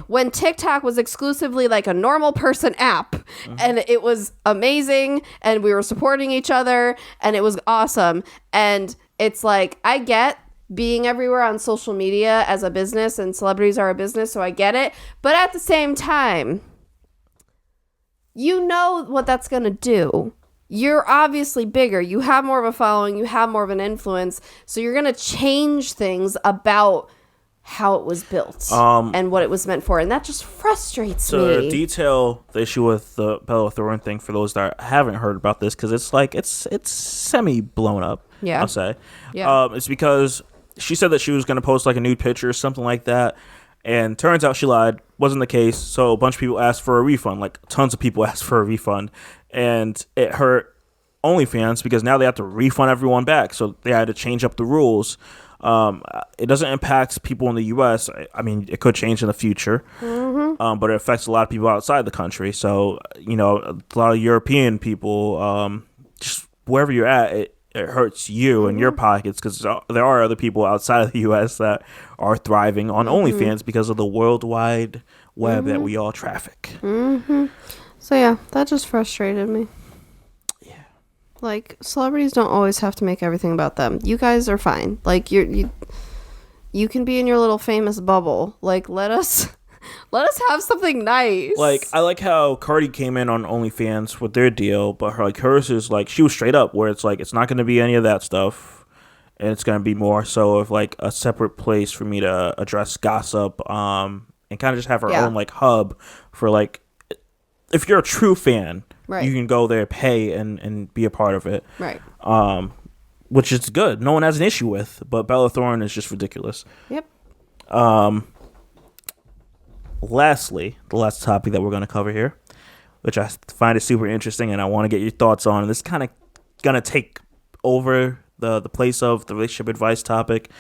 When TikTok was exclusively like a normal person app, and it was amazing and we were supporting each other and it was awesome. And it's like, I get being everywhere on social media as a business, and celebrities are a business, so I get it. But at the same time, you know what that's going to do. You're obviously bigger. You have more of a following. You have more of an influence. So you're going to change things about how it was built and what it was meant for. And that just frustrates me. To detail the issue with the Bella Thorne thing for those that haven't heard about this, because it's like, it's semi-blown up, I'll say. Yeah. It's because she said that she was going to post like a nude picture or something like that. And turns out she lied. Wasn't the case. So a bunch of people asked for a refund. Like tons of people asked for a refund. And it hurt OnlyFans because now they have to refund everyone back. So they had to change up the rules. It doesn't impact people in the U.S. I mean, it could change in the future. But it affects a lot of people outside the country. So, you know, a lot of European people, just wherever you're at, it hurts you and your pockets because there are other people outside of the U.S. that are thriving on OnlyFans because of the worldwide web that we all traffic. So, yeah, that just frustrated me. Yeah. Like, celebrities don't always have to make everything about them. You guys are fine. Like, you can be in your little famous bubble. Like, let us have something nice. Like, I like how Cardi came in on OnlyFans with their deal, but hers is like, she was straight up where it's like, it's not going to be any of that stuff. And it's going to be more so of like a separate place for me to address gossip, and kind of just have her own like hub for like, if you're a true fan, you can go there, pay and be a part of it. Right. Which is good. No one has an issue with, but Bella Thorne is just ridiculous. Yep. lastly, the last topic that we're going to cover here, which I find is super interesting and I want to get your thoughts on. And this is kind of going to take over the place of the relationship advice topic.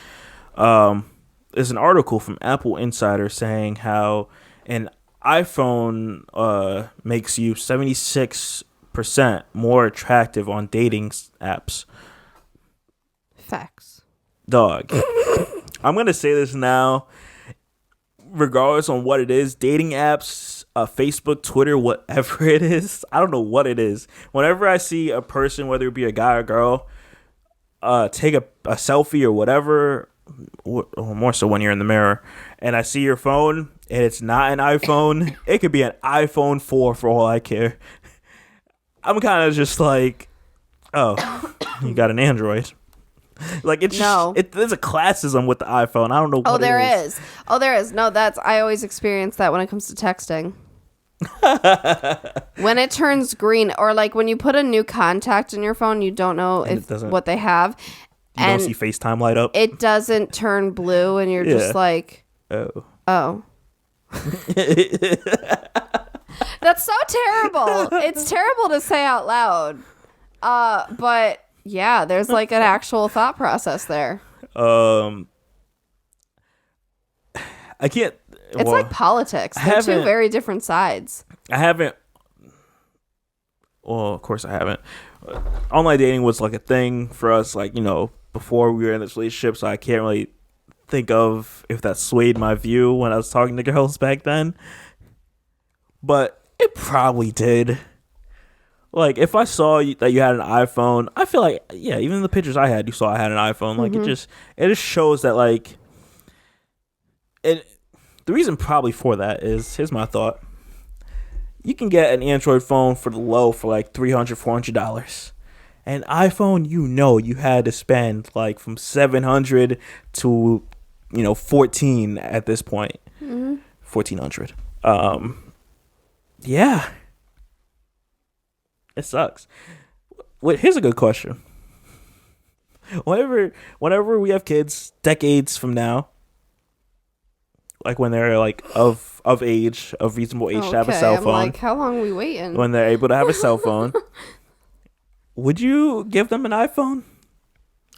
There's an article from Apple Insider saying how an iPhone makes you 76% more attractive on dating apps. Facts. Dog. I'm going to say this now. Regardless on what it is, dating apps, Facebook, Twitter, whatever it is, I don't know what it is. Whenever I see a person, whether it be a guy or girl, take a selfie or whatever, or more so when you're in the mirror, and I see your phone and it's not an iPhone, it could be an iPhone 4 for all I care. I'm kind of just like, oh, you got an Android. Like, it's no. There's a classism with the iPhone. I don't know what there is. Oh, there is. No, I always experience that when it comes to texting. When it turns green, or like when you put a new contact in your phone, you don't know what they have. You don't see FaceTime light up. It doesn't turn blue, and you're just like, oh. That's so terrible. It's terrible to say out loud. But yeah, there's like an actual thought process there. I can't. It's like politics. They're two very different sides. I haven't. Well, of course I haven't. Online dating was like a thing for us, like, you know, before we were in this relationship, so I can't really think of if that swayed my view when I was talking to girls back then. But it probably did. Like, if I saw that you had an iPhone, I feel like, yeah, even the pictures I had, you saw I had an iPhone. Like, it just shows that, like, the reason probably for that is, here's my thought. You can get an Android phone for the low for like $300, $400. An iPhone, you had to spend like from $700 to, $14 at this point. $1,400. Yeah. It sucks. Wait, here's a good question. Whenever we have kids, decades from now, like when they're like of age, of reasonable age to have a cell phone. I'm like, how long are we waiting? When they're able to have a cell phone, would you give them an iPhone?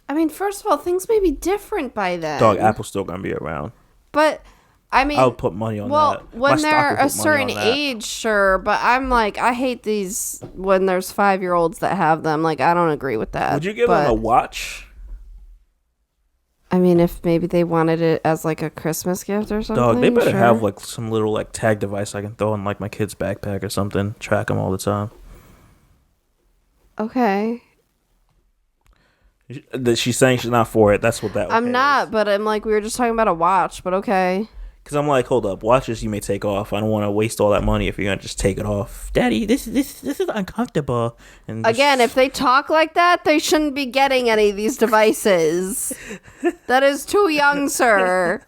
I mean, first of all, things may be different by then. Dog, Apple's still gonna be around. But I mean, I'll put money on that. Well, when they're a certain age, sure. But I'm like, I hate these when there's 5-year-olds that have them. Like, I don't agree with that. Would you give them a watch? I mean, if maybe they wanted it as like a Christmas gift or something. Dog, they better have like some little like tag device I can throw in like my kid's backpack or something. Track them all the time. Okay. She's saying she's not for it. That's what that. I'm not, but I'm like, we were just talking about a watch, but okay. Because I'm like, hold up, watches you may take off. I don't want to waste all that money if you're gonna just take it off. Daddy, this is uncomfortable. And again, if they talk like that, they shouldn't be getting any of these devices. That is too young, sir.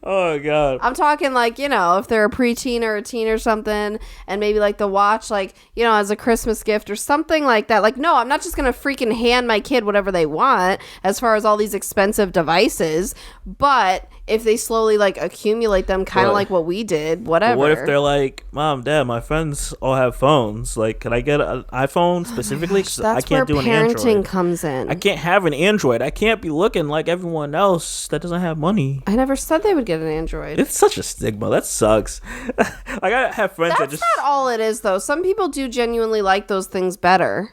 Oh god. I'm talking like, if they're a preteen or a teen or something, and maybe like the watch, like, as a Christmas gift or something like that. Like, no, I'm not just gonna freaking hand my kid whatever they want as far as all these expensive devices. But if they slowly like accumulate them, kind of like what we did, whatever. What if they're like, Mom, Dad, my friends all have phones. Like, can I get an iPhone specifically? Because I can't do an Android. That's where parenting comes in. I can't have an Android. I can't be looking like everyone else that doesn't have money. I never said they would get an Android. It's such a stigma. That sucks. Like, I have friends That's not all it is, though. Some people do genuinely like those things better.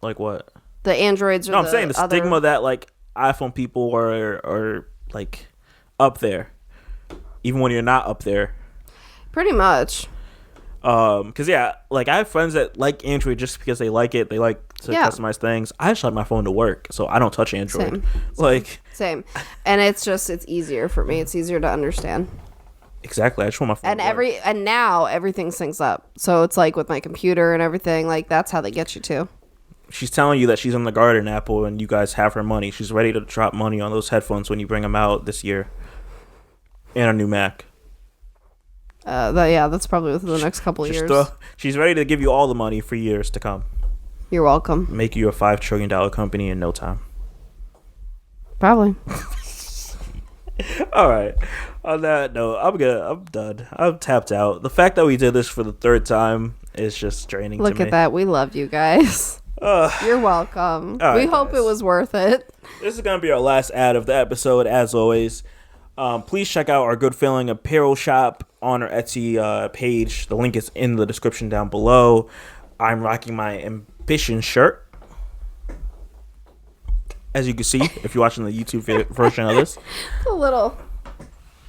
Like what? The Androids or I'm saying the stigma that, like, iPhone people are like, up there. Even when you're not up there. Pretty much. Because, yeah, like, I have friends that like Android just because they like it. They like to customize things. I just like my phone to work, so I don't touch Android. Same. And it's easier for me. It's easier to understand. Exactly. I just want my phone to work. And now everything syncs up. So it's like with my computer and everything, like that's how they get you too. She's telling you that she's in the garden, Apple, and you guys have her money. She's ready to drop money on those headphones when you bring them out this year. And a new Mac. That's probably within the next couple of years. She's ready to give you all the money for years to come. You're welcome. Make you a $5 trillion company in no time. Probably. All right. On that note, I'm done. I'm tapped out. The fact that we did this for the third time is just draining to me. Look at that. We love you guys. You're welcome. We right, hope guys. it was worth it. This is going to be our last ad of the episode, as always. Please check out our Good Feeling apparel shop on our Etsy page. The link is in the description down below. I'm rocking my Ambition shirt. As you can see, if you're watching the YouTube version of this. A little.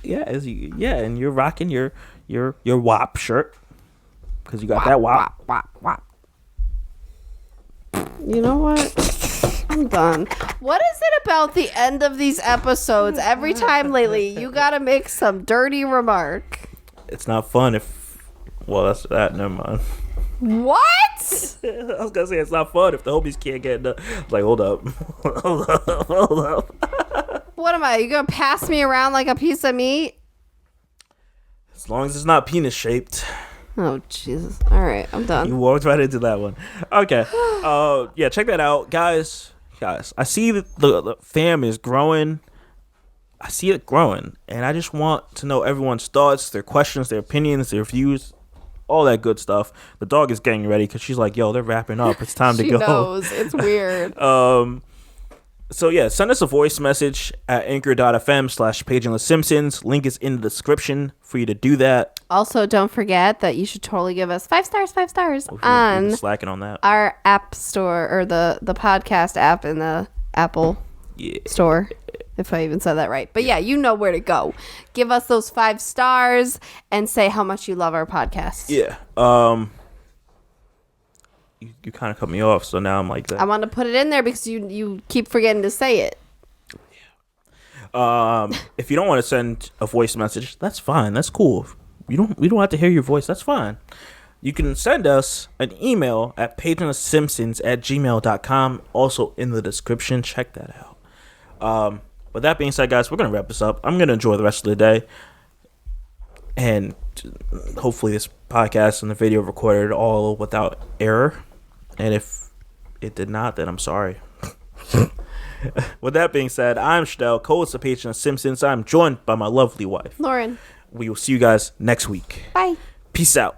Yeah, and you're rocking your WAP shirt. Because you got that WAP. Wop. You know what? I'm done. What is it about the end of these episodes? Every time lately, you gotta make some dirty remark. It's not fun if... Well, that's that. Never mind. What? I was gonna say it's not fun if the homies can't get done. Like, hold up. hold up. What am I? You gonna pass me around like a piece of meat? As long as it's not penis shaped. Oh, Jesus. All right, I'm done. You walked right into that one. Okay. Yeah, check that out. Guys, I see that the fam is growing. I see it growing. And I just want to know everyone's thoughts, their questions, their opinions, their views, all that good stuff. The dog is getting ready because she's like, yo, they're wrapping up. It's time to go. She knows. It's weird. So, yeah, send us a voice message at anchor.fm/PagingTheSimpsons. Link is in the description for you to do that. Also, don't forget that you should totally give us 5 stars You're on slacking on that. our app store, or the podcast app in the Apple store, if I even said that right. But yeah, you know where to go. Give us those 5 stars and say how much you love our podcast. Yeah. You kind of cut me off, so now I'm like that. I want to put it in there because you keep forgetting to say it. If you don't want to send a voice message, that's fine. That's cool. We don't have to hear your voice. That's fine. You can send us an email at PagingTheSimpsons@gmail.com. Also in the description. Check that out. With that being said, guys, we're going to wrap this up. I'm going to enjoy the rest of the day. And hopefully this podcast and the video recorded all without error. And if it did not, then I'm sorry. With that being said, I'm Shadell, co-host of Paging the Simpsons. I'm joined by my lovely wife, Lauren. We will see you guys next week. Bye. Peace out.